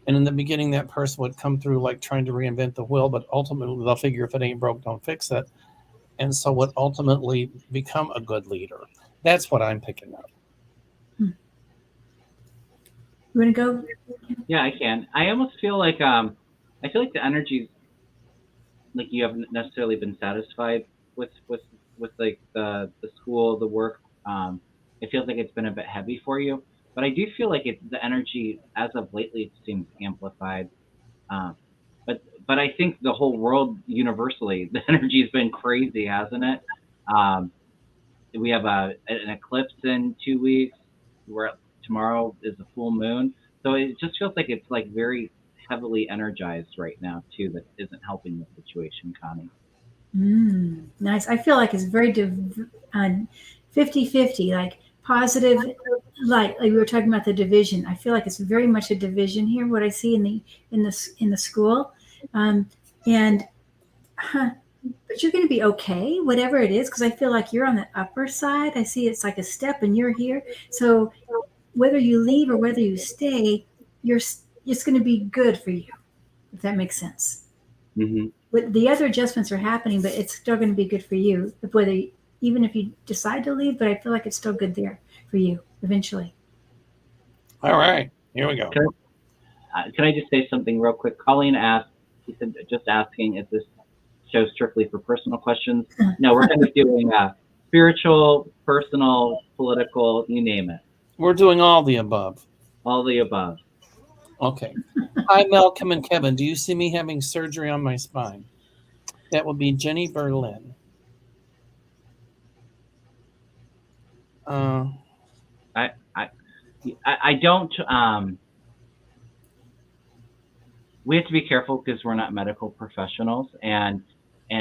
And in the beginning, that person would come through like trying to reinvent the wheel, but ultimately they'll figure if it ain't broke, don't fix it. And so would ultimately become a good leader. That's what I'm picking up. You want to go? Yeah, I can. I almost feel like I feel like the energy's like you haven't necessarily been satisfied with like the school, the work. It feels like it's been a bit heavy for you, but I do feel like it's the energy as of lately it seems amplified. Um, but I think the whole world universally the energy has been crazy, hasn't it? Um, we have an eclipse in 2 weeks. Where tomorrow is a full moon, so it just feels like it's like very heavily energized right now too. That isn't helping the situation, Connie. Nice. I feel like it's very 50-50, like positive, like we were talking about the division. I feel like it's very much a division here. What I see in the school, and but you're going to be okay, whatever it is, because I feel like you're on the upper side. I see it's like a step, and you're here. So whether you leave or whether you stay, it's going to be good for you, if that makes sense. Mm-hmm. But the other adjustments are happening, but it's still going to be good for you, even if you decide to leave. But I feel like it's still good there for you eventually. All right, here we go. Can I just say something real quick? Colleen asked, he said, just asking, is this show strictly for personal questions? No, we're going to be doing spiritual, personal, political, you name it. We're doing all the above. All the above. Okay. Hi, Malcolm and Kevin. Do you see me having surgery on my spine? That would be Jenny Berlin. I don't. We have to be careful because we're not medical professionals, and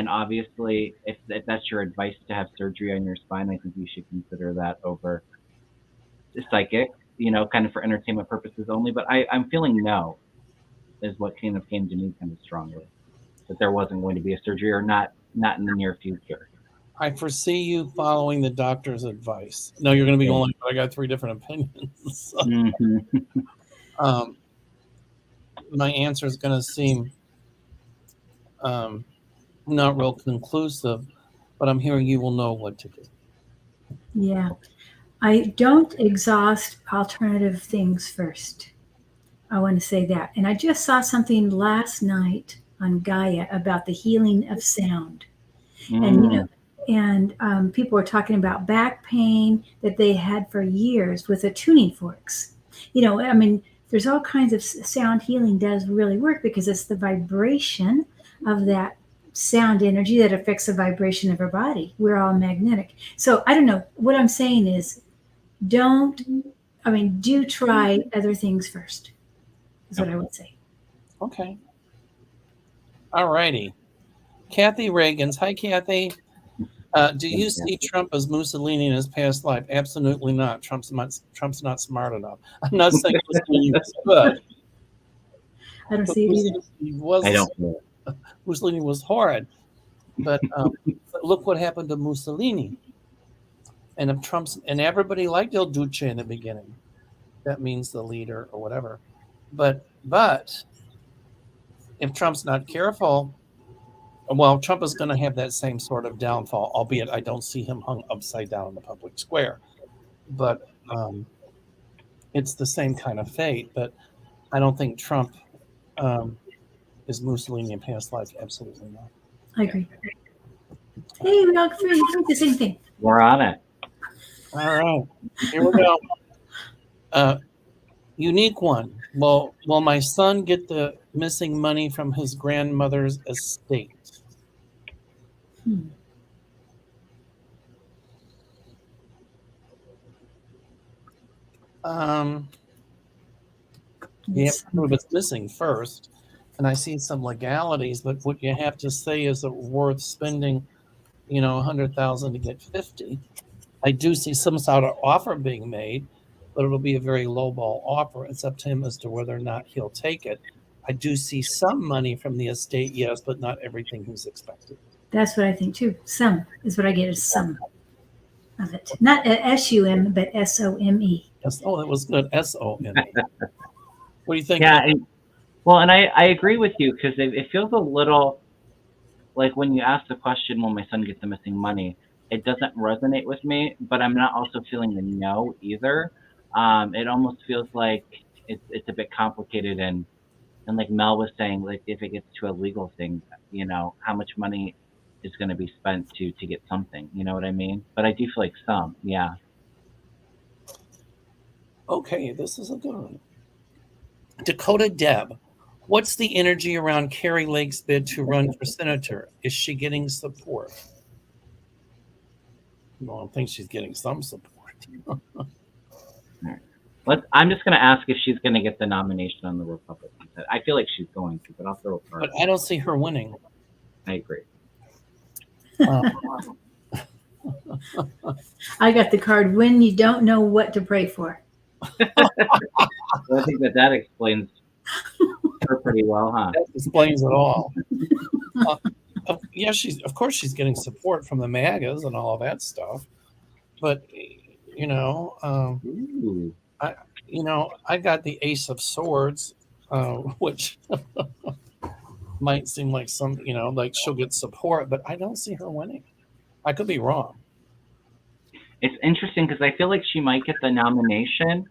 obviously, if that's your advice to have surgery on your spine, I think you should consider that over the psychic. Kind of for entertainment purposes only. But I'm feeling no, is what kind of came to me kind of strongly, that there wasn't going to be a surgery, or not in the near future. I foresee you following the doctor's advice. No, you're going to be going, I got 3 different opinions. My answer is going to seem not real conclusive, but I'm hearing you will know what to do. Yeah. I don't exhaust alternative things first. I want to say that. And I just saw something last night on Gaia about the healing of sound. And people were talking about back pain that they had for years with the tuning forks. There's all kinds of sound healing does really work because it's the vibration of that sound energy that affects the vibration of our body. We're all magnetic. So I don't know. What I'm saying is do try other things first, is what I would say. Okay. All righty. Kathy Reagans. Hi, Kathy. Do you see Trump as Mussolini in his past life? Absolutely not. Trump's not smart enough. I'm not saying Mussolini was good. I don't see it either. I don't. Mussolini was horrid. But look what happened to Mussolini. And if and everybody liked Il Duce in the beginning. That means the leader or whatever. But if Trump's not careful, well, Trump is going to have that same sort of downfall, albeit I don't see him hung upside down in the public square. But it's the same kind of fate. But I don't think Trump is Mussolini in past life. Absolutely not. I agree. Hey, we all think the same thing. We're on it. All right. Here we go. Unique one. Will my son get the missing money from his grandmother's estate? You have to prove it's missing first. And I see some legalities, but what you have to say is it worth spending, $100,000 to get 50. I do see some sort of offer being made, but it'll be a very lowball offer. It's up to him as to whether or not he'll take it. I do see some money from the estate, yes, but not everything he's expected. That's what I think too. Some is what I get, is some of it. Not SUM, but SOME. Yes. Oh, that was good. SOME. What do you think? Yeah. And I agree with you, because it feels a little like when you ask the question, will my son get the missing money? It doesn't resonate with me, but I'm not also feeling the no either. It almost feels like it's a bit complicated, and like Mel was saying, like if it gets to a legal thing, how much money is going to be spent to get something, you know what I mean? But I do feel like some, yeah. Okay, this is a good one. Dakota Deb, what's the energy around Carrie Lake's bid to run for senator? Is she getting support? Well, I think she's getting some support. I'm just going to ask if she's going to get the nomination on the Republican side. I feel like she's going to, but I'll throw a card. But I don't see her winning. I agree. I got the card, when you don't know what to pray for. I think that explains her pretty well, huh? That explains it all. Yeah, of course she's getting support from the MAGAs and all of that stuff. But I got the Ace of Swords, which might seem like like she'll get support, but I don't see her winning. I could be wrong. It's interesting because I feel like she might get the nomination,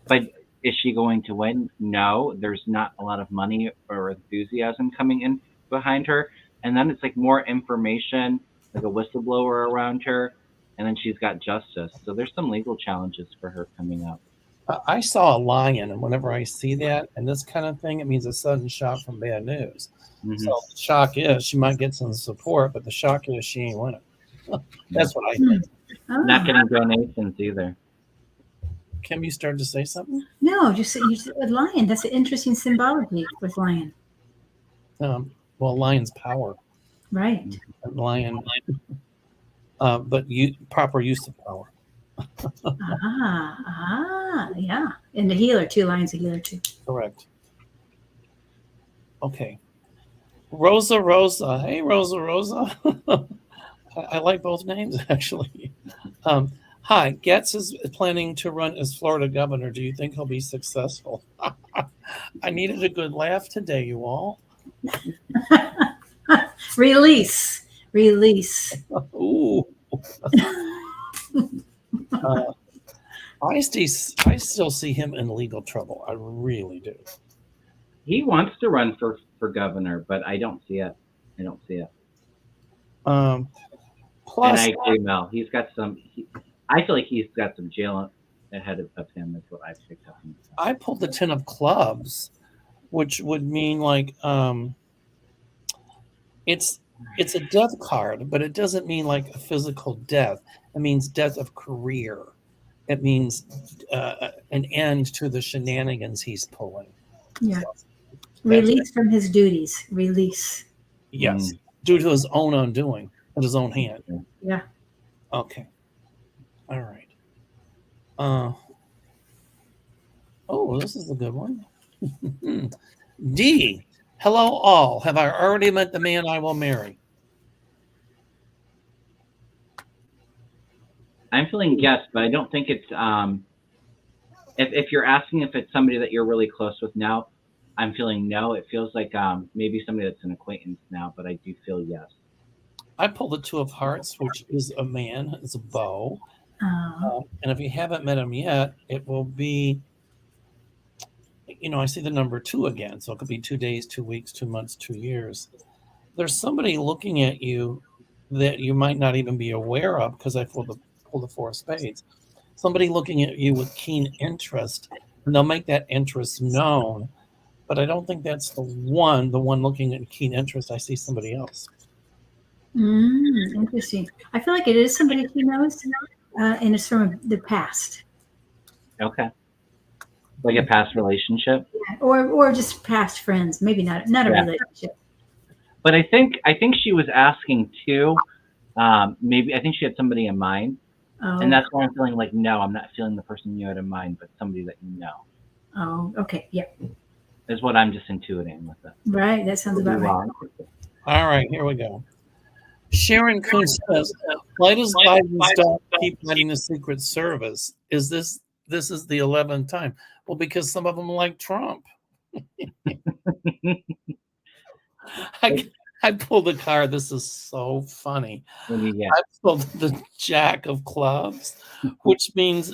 but Is she going to win? No. There's not a lot of money or enthusiasm coming in behind her. And then it's like more information, like a whistleblower around her. And then she's got justice. So there's some legal challenges for her coming up. I saw a lion, and whenever I see that and this kind of thing, it means a sudden shock from bad news. Mhm. So the shock is she might get some support, but the shock is she ain't winning. That's what I think. Oh. Not getting donations either. Kim, you started to say something? No, just a lion. That's an interesting symbology with lion. Well, lion's power. Right. Lion, but proper use of power. Yeah. And the healer too. Lion's a healer too. Correct. Okay. Rosa. Hey, Rosa. I like both names, actually. Hi, Getz is planning to run as Florida governor. Do you think he'll be successful? I needed a good laugh today, you all. Release. Ooh. I still see him in legal trouble. I really do. He wants to run for governor, but I don't see it. Plus, and I agree, Mel. He's got some. I feel like he's got some jail ahead of him. That's what I picked up. I pulled the 10 of clubs, which would mean like it's a death card, but it doesn't mean like a physical death. It means death of career. It means an end to the shenanigans he's pulling. Yeah. Release from his duties. Release. Yes. Due to his own undoing at his own hand. Yeah. Okay. All right. Oh, this is a good one. D. Hello, all. Have I already met the man I will marry? I'm feeling yes, but I don't think it's. If you're asking if it's somebody that you're really close with now, I'm feeling no. It feels like maybe somebody that's an acquaintance now, but I do feel yes. I pulled the 2 of hearts, which is a man. It's a beau. And if you haven't met him yet, it will be, I see the number 2 again. So it could be 2 days, 2 weeks, 2 months, 2 years. There's somebody looking at you that you might not even be aware of because I pulled the 4 of spades. Somebody looking at you with keen interest, and they'll make that interest known. But I don't think that's the one looking at keen interest. I see somebody else. Interesting. I feel like it is somebody he knows, and it's from the past. Okay. Like a past relationship? Or just past friends. Maybe not a relationship. But I think she was asking too. Maybe I think she had somebody in mind. Oh. And that's why I'm feeling like, no, I'm not feeling the person you had in mind, but somebody that you know. Oh, okay. Yeah. Is what I'm just intuiting with it. Right. That sounds about right. All right, here we go. Sharon Kuhn says, why does Biden's dog keep letting the Secret Service? Is this is the 11th time? Well, because some of them like Trump. I pulled a card. This is so funny. I pulled the Jack of Clubs, which means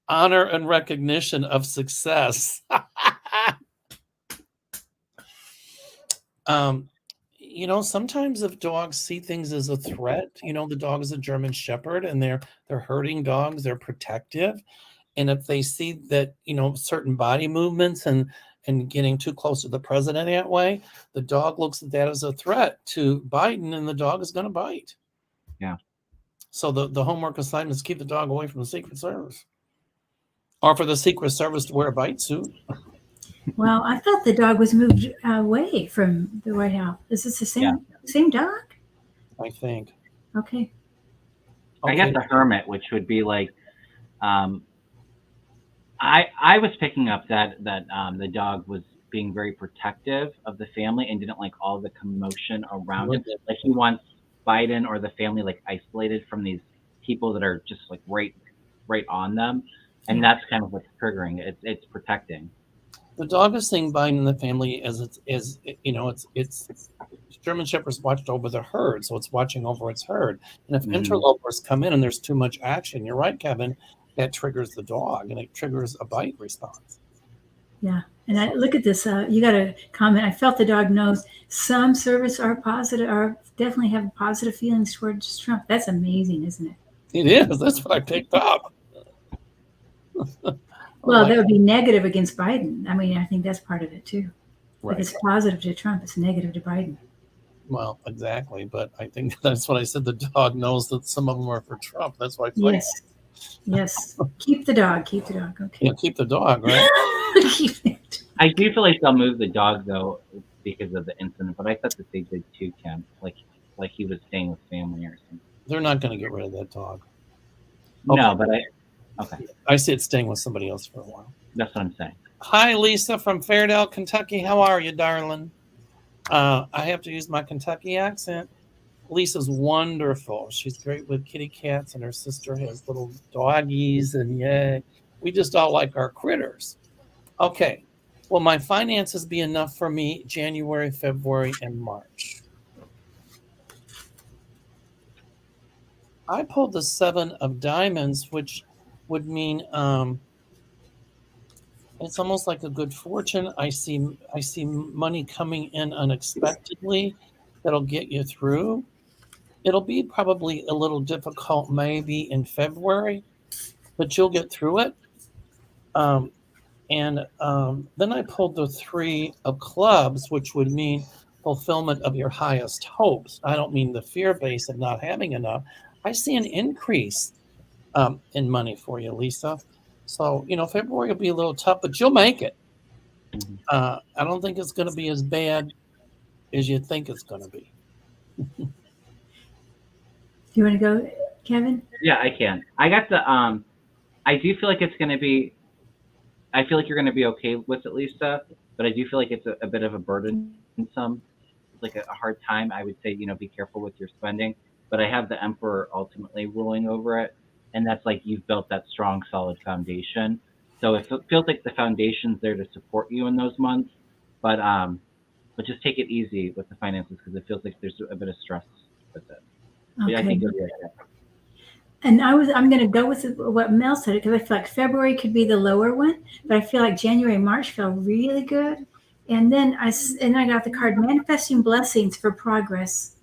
honor and recognition of success. Sometimes if dogs see things as a threat, the dog is a German Shepherd and they're herding dogs, they're protective. And if they see that, certain body movements and getting too close to the president that way, the dog looks at that as a threat to Biden and the dog is going to bite. Yeah. So the homework assignment is keep the dog away from the Secret Service. Or for the Secret Service to wear a bite suit. Well, I thought the dog was moved away from the White House. Is this the same dog? I think. Okay. I guess the hermit, which would be like, I was picking up that the dog was being very protective of the family and didn't like all the commotion around it. Like he wants Biden or the family like isolated from these people that are just like right on them, and that's kind of what's triggering it. It's protecting. The dog is seeing Biden and the family as it's German Shepherds watched over the herd, so it's watching over its herd. And if interlopers come in and there's too much action, you're right, Kevin, that triggers the dog and it triggers a bite response. Yeah. And I look at this. You got a comment. I felt the dog knows some service are positive, or definitely have positive feelings towards Trump. That's amazing, isn't it? It is. That's what I picked up. Well, Like, that would be negative against Biden. I mean, I think that's part of it too. If right. it's positive to Trump, it's negative to Biden. Well, exactly. But I think that's what I said. The dog knows that some of them are for Trump. That's why I played. Yes. Yes. Keep the dog. Keep the dog. Okay. Yeah, keep the dog, right? Keep it. I do feel like they'll move the dog though because of the incident, but I thought that they did too, Kim. Like he was staying with family or something. They're not going to get rid of that dog. No, Okay. but I see it staying with somebody else for a while. that's what I'm saying. Hi, Lisa from Fairdale, Kentucky. How are you, darling? I have to use my Kentucky accent. Lisa's wonderful. She's great with kitty cats, and her sister has little doggies, and yay. We just all like our critters. Okay. Will my finances be enough for me January, February, and March? I pulled the 7 of diamonds, which would mean it's almost like a good fortune. I see money coming in unexpectedly that'll get you through. It'll be probably a little difficult maybe in February, but you'll get through it. And then I pulled the 3 of clubs, which would mean fulfillment of your highest hopes. I don't mean the fear base of not having enough. I see an increase in money for you, Lisa. So, February will be a little tough, but you'll make it. I don't think it's going to be as bad as you think it's going to be. Do you want to go, Kevin? Yeah, I can. I got the I do feel like it's going to be. I feel like you're going to be okay with it, Lisa. But I do feel like it's a bit of a burdensome, like a hard time. I would say, be careful with your spending. But I have the Emperor ultimately ruling over it, and that's like you've built that strong, solid foundation. So it feels like the foundation's there to support you in those months. But just take it easy with the finances because it feels like there's a bit of stress with it. But I Okay. think you'll be okay. And I'm going to go with what Mel said because I feel like February could be the lower one, but I feel like January and March feel really good. And then I got the card manifesting blessings for progress.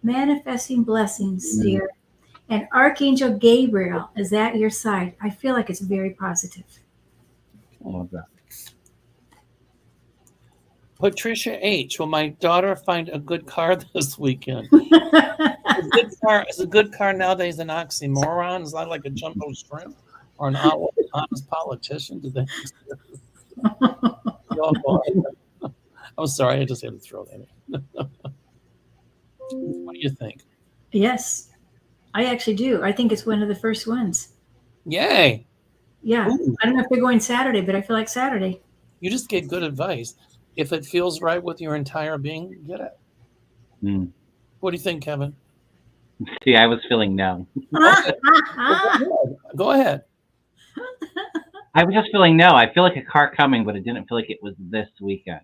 Manifesting blessings, dear. And Archangel Gabriel is at your side. I feel like it's very positive. I love that. Patricia H. Will my daughter find a good car this weekend? Is a good car nowadays an oxymoron? Is that like a jumbo shrimp or an honest politician? Do they? I'm sorry, I just had to throw that in. What do you think? Yes, I actually do. I think it's one of the first ones. Yay! Yeah. Ooh. I don't know if they're going Saturday, but I feel like Saturday. You just gave good advice. If it feels right with your entire being, get it. What do you think, Kevin? See, I was feeling no. Go ahead. I was just feeling no. I feel like a car coming, but it didn't feel like it was this weekend.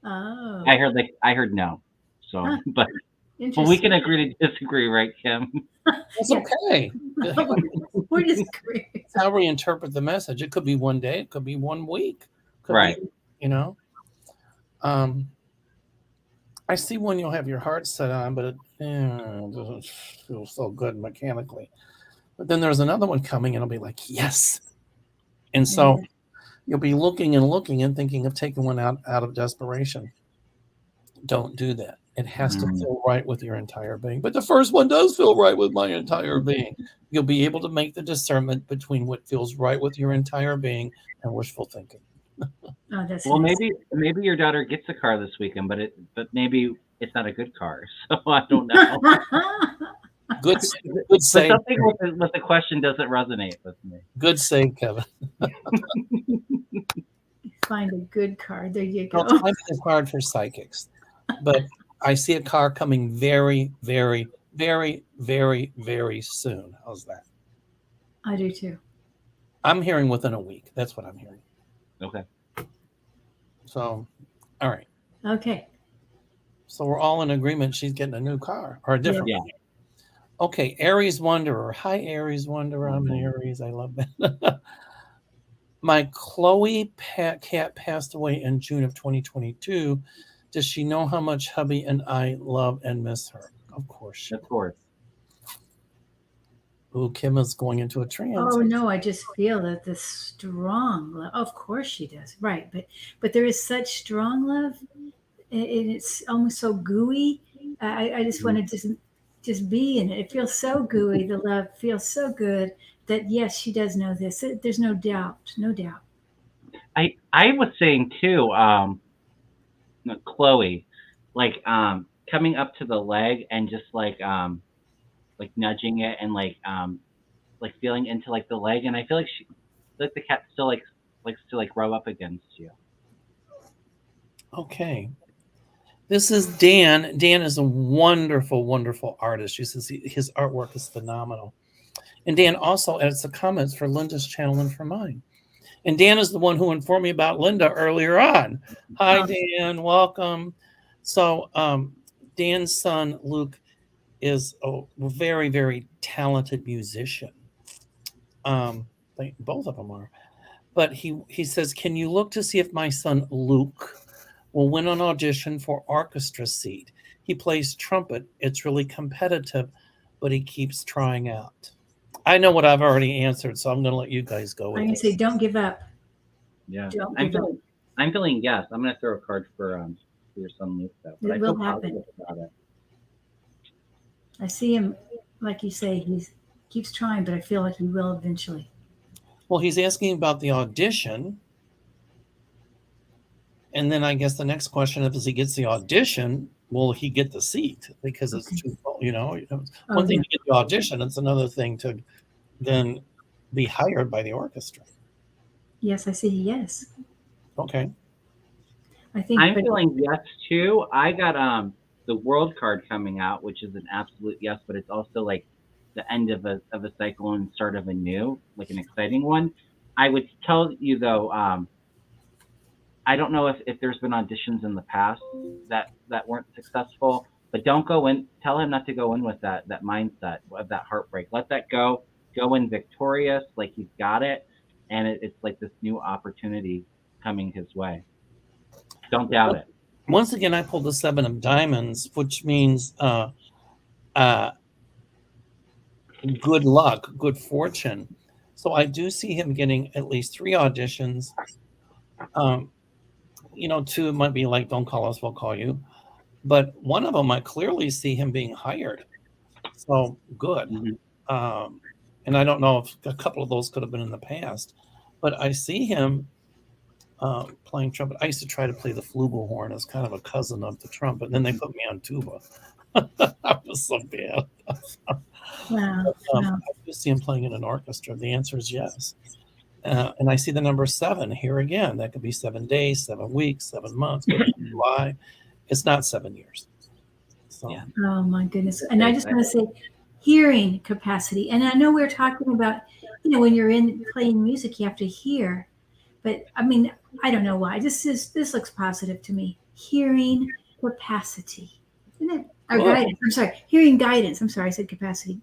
Oh. I heard no. So, but we can agree to disagree, right, Kim? It's okay. We disagree. It's how we interpret the message. It could be one day. It could be 1 week. Could right. Be, I see when you'll have your heart set on, but it doesn't feel so good mechanically. But then there's another one coming, and it'll be like, yes. And so you'll be looking and thinking of taking one out of desperation. Don't do that. It has to feel right with your entire being. But the first one does feel right with my entire being. You'll be able to make the discernment between what feels right with your entire being and wishful thinking. Oh, that's well, nice. maybe your daughter gets a car this weekend, but maybe it's not a good car. So I don't know. Good but save. Something with the question doesn't resonate with me. Good save, Kevin. Find a good card. There you go. Timing is hard for psychics, but I see a car coming very, very, very, very, very soon. How's that? I do too. I'm hearing within a week. That's what I'm hearing. Okay. So, all right. Okay. So we're all in agreement. She's getting a new car or a different. Yeah. One. Okay, Aries Wanderer. Hi, Aries Wanderer. I'm an Aries. I love that. My Chloe cat passed away in June of 2022. Does she know how much hubby and I love and miss her? Of course she Of does. course. Ooh, Kim is going into a trance. Oh no, I just feel that the strong love. Of course she does, right? But there is such strong love, and it's almost so gooey. I just want to just be in it. It feels so gooey. The love feels so good that yes, she does know this. There's no doubt, no doubt. I was saying too, Chloe, like coming up to the leg and just like nudging it and like feeling into like the leg, and I feel like the cat still likes to like rub up against you. Okay. This is Dan. Dan is a wonderful, wonderful artist. You see, his artwork is phenomenal. And Dan also adds the comments for Linda's channel and for mine. And Dan is the one who informed me about Linda earlier on. Hi, Dan. Welcome. So Dan's son, Luke, is a very, very talented musician. Both of them are. But he says, can you look to see if my son, Luke, will win an audition for orchestra seat? He plays trumpet. It's really competitive, but he keeps trying out. I know what I've already answered, so I'm going to let you guys go with I'm gonna say, don't give up. Yeah, Don't I'm give up. I'm feeling yes. I'm gonna throw a card for your son Luke though. But It I will feel happen. positive about it. I see him, like you say, he keeps trying, but I feel like he will eventually. Well, he's asking about the audition. And then I guess the next question, if he gets the audition, will he get the seat? Because it's Okay. too, Oh, one thing yeah. to get the audition, it's another thing to then be hired by the orchestra. Yes, I see. Yes, Okay. I think. I'm But feeling yes too. I got the world card coming out, which is an absolute yes, but it's also like the end of a cycle and start of a new, like an exciting one. I would tell you though, I don't know if there's been auditions in the past that weren't successful, but don't go in. Tell him not to go in with that mindset of that heartbreak. Let that go. Go in victorious, like he's got it, and it's like this new opportunity coming his way. Don't doubt it. Once again, I pulled the 7 of diamonds, which means good luck, good fortune. So I do see him getting at least 3 auditions. 2 might be like, don't call us, we'll call you. But one of them, I clearly see him being hired. So good. Mm-hmm. And I don't know if a couple of those could have been in the past, but I see him playing trumpet. I used to try to play the flugelhorn as kind of a cousin of the trumpet. And then they put me on tuba. I was so bad. wow, I wow. do see him playing in an orchestra. The answer is yes. And I see the number 7 here again. That could be 7 days, 7 weeks, 7 months, could be July. It's not 7 years. So Yeah. Oh my goodness. And I just want to say, hearing capacity. And I know we're talking about, when you're in playing music, you have to hear. But I mean, I don't know why. This looks positive to me. Hearing capacity, isn't it? Or Good. guidance. I'm sorry. Hearing guidance. I'm sorry. I said capacity.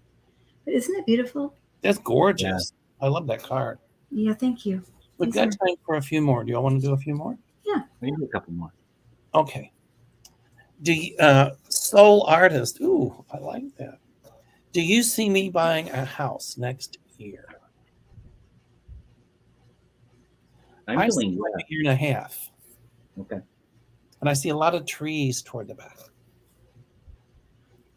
But isn't it beautiful? That's gorgeous. I love that card. Yeah. Thank you. We've got time for a few more. Do you all want to do a few more? Yeah. We need a couple more. Okay. Do you, soul artist? Ooh, I like that. Do you see me buying a house next year? I'm see feeling like a year and a half, okay. and I see a lot of trees toward the back.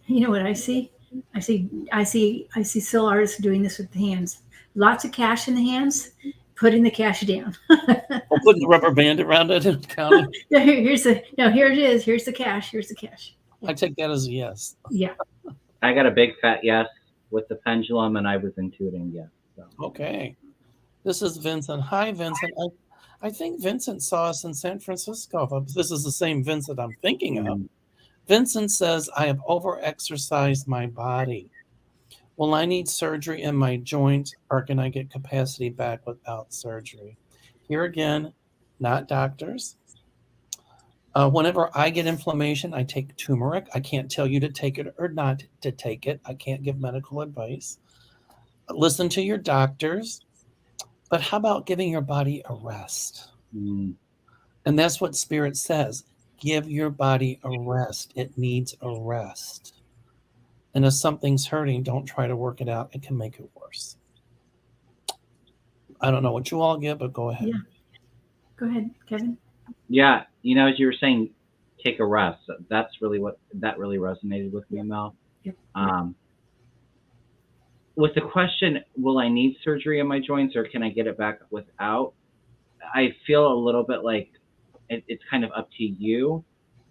You know what I see? I see soul artists doing this with the hands. Lots of cash in the hands, putting the cash down. Or putting the rubber band around it and counting. Here it is. Here's the cash. Here's the cash. I take that as a yes. Yeah. I got a big fat yes with the pendulum, and I was intuiting yes. So. Okay. This is Vincent. Hi, Vincent. I think Vincent saw us in San Francisco. If this is the same Vincent I'm thinking of. Vincent says, I have over-exercised my body. Will I need surgery in my joints, or can I get capacity back without surgery? Here again, not doctors. Whenever I get inflammation, I take turmeric. I can't tell you to take it or not to take it. I can't give medical advice. Listen to your doctors. But how about giving your body a rest? Mm. And that's what Spirit says. Give your body a rest. It needs a rest. And if something's hurting, don't try to work it out. It can make it worse. I don't know what you all get, but go ahead. Yeah. Go ahead, Kevin. Yeah, as you were saying, take a rest. That really resonated with me, Mel. Yep. With the question, will I need surgery on my joints or can I get it back without? I feel a little bit like it's kind of up to you.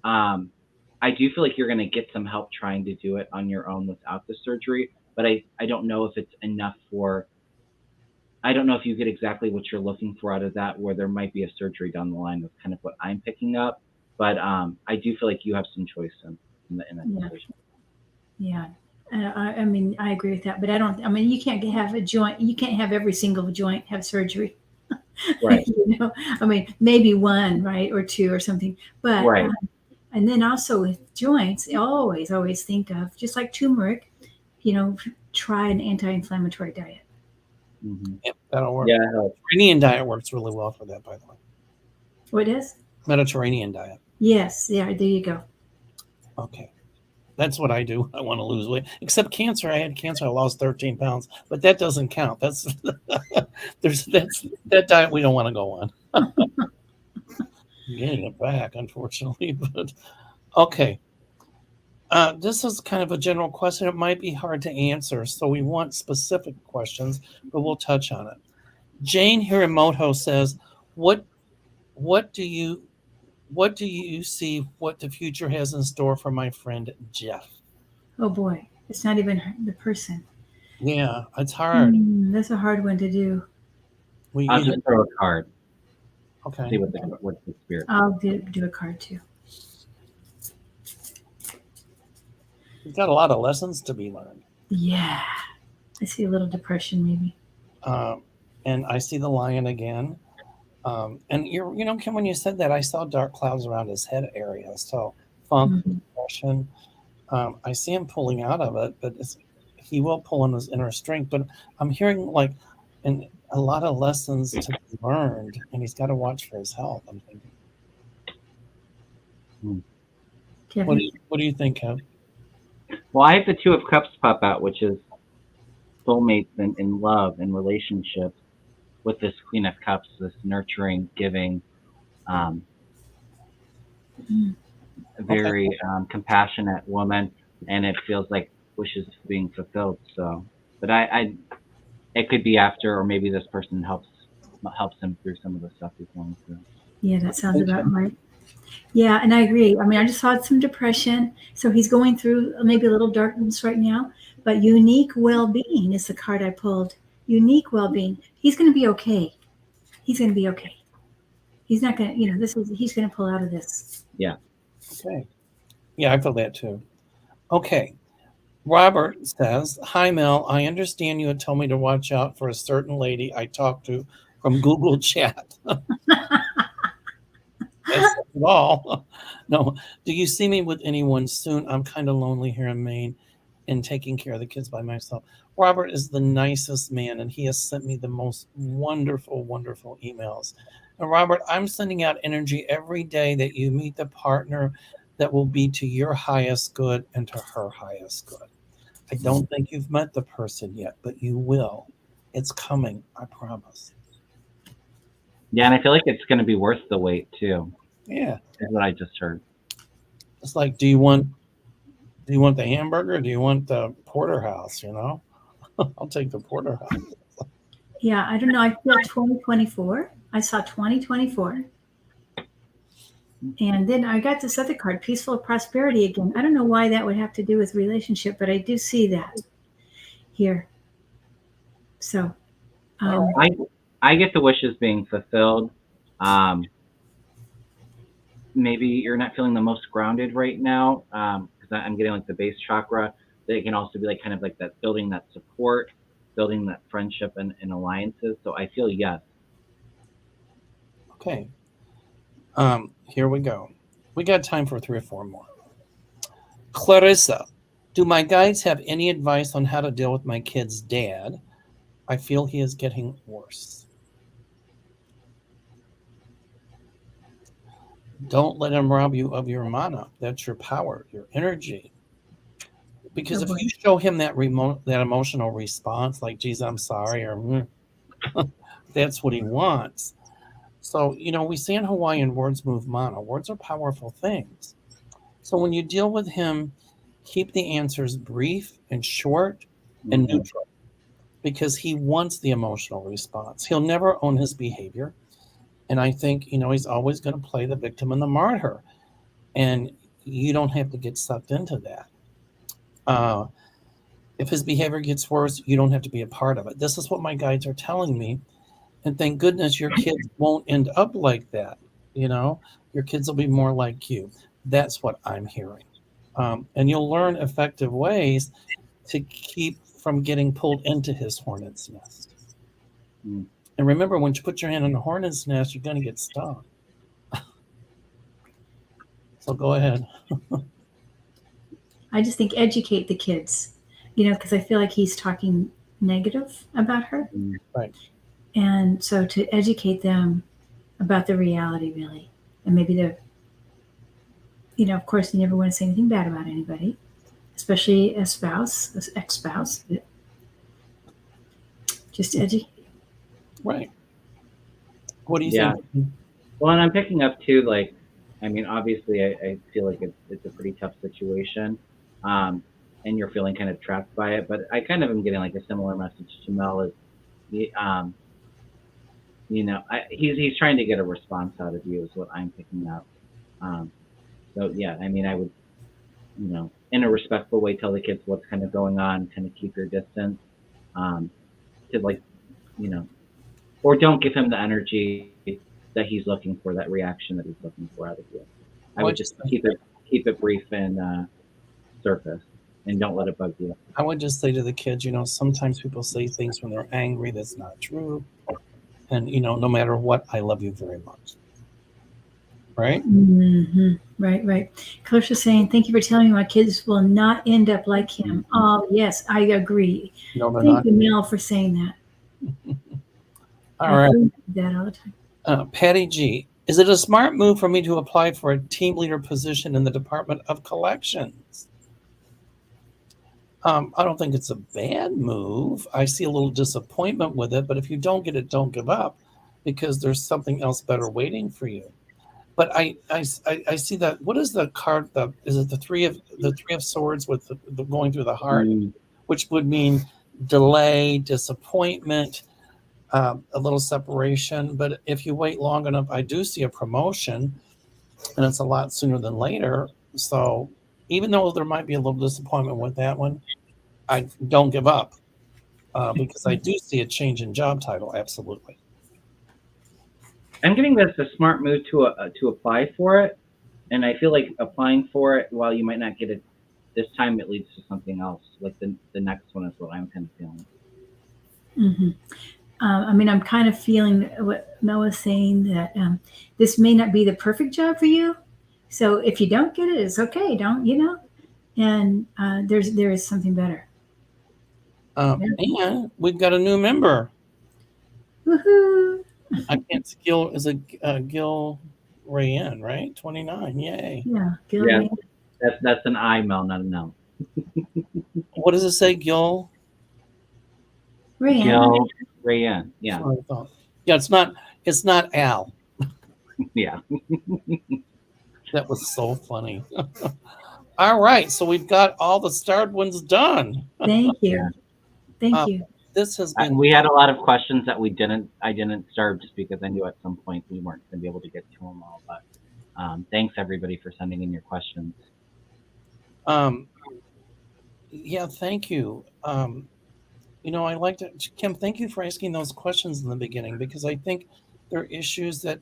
I do feel like you're going to get some help trying to do it on your own without the surgery, but I don't know if it's enough I don't know if you get exactly what you're looking for out of that, where there might be a surgery down the line. That's kind of what I'm picking up. But I do feel like you have some choice in that decision. Yeah. I mean, I agree with that, but you can't have a joint. You can't have every single joint have surgery. Right. I mean, maybe one, right, or two or something. But right. And then also with joints, always think of, just like turmeric, try an anti-inflammatory diet. Mm-hmm. Yep, that'll work. Yeah. Mediterranean diet works really well for that, by the way. What is? Mediterranean diet. Yes. Yeah. There you go. Okay. That's what I do. I want to lose weight. Except cancer. I had cancer. I lost 13 pounds, but that doesn't count. That's that diet we don't want to go on. I'm getting it back, unfortunately. But okay. This is kind of a general question. It might be hard to answer, so we want specific questions, but we'll touch on it. Jane Hirimoto says, "What do you see? What the future has in store for my friend Jeff?" Oh boy, it's not even the person. Yeah, it's hard. That's a hard one to do. I'll just throw a card. Okay. See what the spirit. I'll do a card too. You've got a lot of lessons to be learned. Yeah, I see a little depression maybe. And I see the lion again. And Kim, when you said that, I saw dark clouds around his head area. So funk, depression. I see him pulling out of it, but he will pull on his inner strength. But I'm hearing a lot of lessons to be learned, and he's got to watch for his health. I'm thinking. Kevin? What do you think, Kev? Well, I have the Two of Cups pop out, which is soulmates in love and relationships, with this Queen of Cups, this nurturing, giving, very compassionate woman, and it feels like wishes being fulfilled. So, but it could be after, or maybe this person helps him through some of the stuff he's going through. Yeah, that sounds about right. Yeah, and I agree. I mean, I just saw some depression. So he's going through maybe a little darkness right now, but unique well-being is the card I pulled. Unique well-being. He's going to be okay. He's going to be okay. He's not going to, he's going to pull out of this. Yeah. Okay. Yeah, I feel that too. Okay. Robert says, "Hi, Mel. I understand you had told me to watch out for a certain lady I talked to from Google Chat." That's not at all. No. "Do you see me with anyone soon? I'm kind of lonely here in Maine and taking care of the kids by myself." Robert is the nicest man, and he has sent me the most wonderful, wonderful emails. And Robert, I'm sending out energy every day that you meet the partner that will be to your highest good and to her highest good. I don't think you've met the person yet, but you will. It's coming, I promise. Yeah, and I feel like it's going to be worth the wait too. Yeah, is what I just heard. It's like, do you want the hamburger? Or do you want the porterhouse? I'll take the porterhouse. Yeah, I don't know. I feel 2024. I saw 2024. And then I got this other card, Peaceful Prosperity again. I don't know why that would have to do with relationship, but I do see that here. So I get the wishes being fulfilled. Maybe you're not feeling the most grounded right now, because I'm getting like the base chakra. That it can also be like kind of like that, building that support, building that friendship and alliances. So I feel yes. Okay. Here we go. We got time for 3 or 4 more. Clarissa, "Do my guides have any advice on how to deal with my kid's dad? I feel he is getting worse." Don't let him rob you of your mana. That's your power, your energy. Because if you show him that emotional response, like, geez, I'm sorry, or that's what he wants. So, we say in Hawaiian, words move mana. Words are powerful things. So when you deal with him, keep the answers brief and short and neutral, because he wants the emotional response. He'll never own his behavior. And I think, he's always going to play the victim and the martyr. And you don't have to get sucked into that. If his behavior gets worse, you don't have to be a part of it. This is what my guides are telling me. And thank goodness your kids won't end up like that. Your kids will be more like you. That's what I'm hearing. And you'll learn effective ways to keep from getting pulled into his hornet's nest. And remember, when you put your hand on the hornet's nest, you're going to get stung. So go ahead. I just think educate the kids, because I feel like he's talking negative about her. Right. And so to educate them about the reality, really. And maybe of course, you never want to say anything bad about anybody, especially a spouse, an ex-spouse. Just educate. Right. What do you think? Well, and I'm picking up too, like, obviously I feel like it's a pretty tough situation. And you're feeling kind of trapped by it, but I kind of am getting like a similar message to Mel is, he's trying to get a response out of you is what I'm picking up. So yeah, I would, in a respectful way, tell the kids what's kind of going on, kind of keep your distance, to like, or don't give him the energy that he's looking for, that reaction that he's looking for out of you. I would just keep it brief and surface, and don't let it bug you. I would just say to the kids, sometimes people say things when they're angry that's not true. And, no matter what, I love you very much. Right? Mm-hmm. Right. Coach is saying, thank you for telling me my kids will not end up like him. Oh, yes, I agree. No, they're Thank not. you, Mel, for saying that. All right. I that all the time. Patty G, is it a smart move for me to apply for a team leader position in the Department of Collections? I don't think it's a bad move. I see a little disappointment with it, but if you don't get it, don't give up, because there's something else better waiting for you. But I see that. What is the card? Is it the three of swords with the going through the heart, which would mean delay, disappointment, a little separation. But if you wait long enough, I do see a promotion, and it's a lot sooner than later. So even though there might be a little disappointment with that one, I don't give up, because I do see a change in job title. Absolutely. I'm getting this a smart move to apply for it, and I feel like applying for it, while you might not get it this time, it leads to something else. Like the next one is what I'm kind of feeling. Mm-hmm. I'm kind of feeling what Mel was saying, that this may not be the perfect job for you. So if you don't get it, it's okay. Don't, and there is something better. And we've got a new member. Woohoo! I can't see Gil. Is it Gil Rayan, right? 29. Yay. Yeah, Gil. Yeah, that's an I, Mel, not an L. What does it say, Gil? Rayan. Gil Rayan. Yeah. That's what I thought. Yeah, it's not Al. Yeah. That was so funny. All right, so we've got all the starred ones done. Thank you. Thank you. This has been. We had a lot of questions that I didn't start just because I knew at some point we weren't going to be able to get to them all. But thanks everybody for sending in your questions. Yeah, thank you. I like to, Kim, thank you for asking those questions in the beginning, because I think they're issues that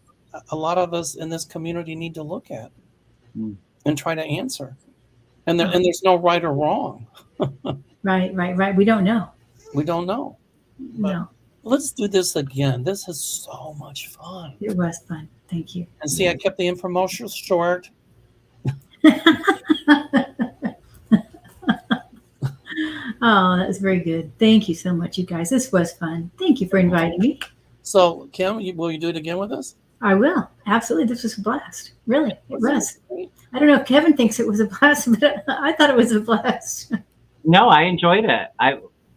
a lot of us in this community need to look at and try to answer. And there's no right or wrong. Right. We don't know. We don't know. But No. let's do this again. This is so much fun. It was fun. Thank you. And see, I kept the infomercial short. Oh, that was very good. Thank you so much, you guys. This was fun. Thank you for inviting me. So, Kim, will you do it again with us? I will. Absolutely. This was a blast. Really, it was. Wasn't it great? I don't know if Kevin thinks it was a blast, but I thought it was a blast. No, I enjoyed it.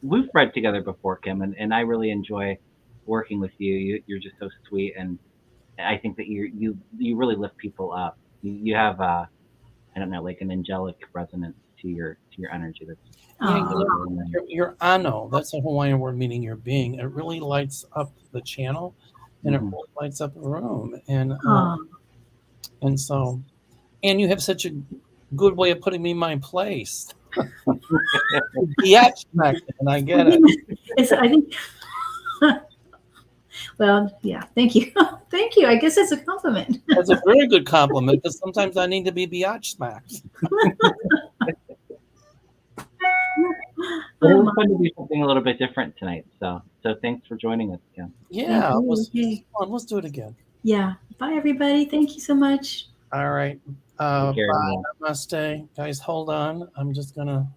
We've read together before, Kim, and I really enjoy working with you. You're just so sweet, and I think that you really lift people up. You have I don't know, like an angelic resonance to your energy. That's Yeah, you Aw. know, your ano, that's a Hawaiian word meaning your being. It really lights up the channel, and it Mhm. really lights up the room. And Aw. so, and you have such a good way of putting me in my place. Yeah, and I get it. I think. Well, yeah. Thank you. Thank you. I guess that's a compliment. That's a very good compliment because sometimes I need to be biatch smacked. But it Oh, was my. fun to do something a little bit different tonight. So thanks for joining us, Kim. Yeah, Thank you. let's Okay. fun. Let's do it again. Yeah. Bye, everybody. Thank you so much. All right. Take care, Bye. everyone. Namaste. Guys, hold on. I'm just gonna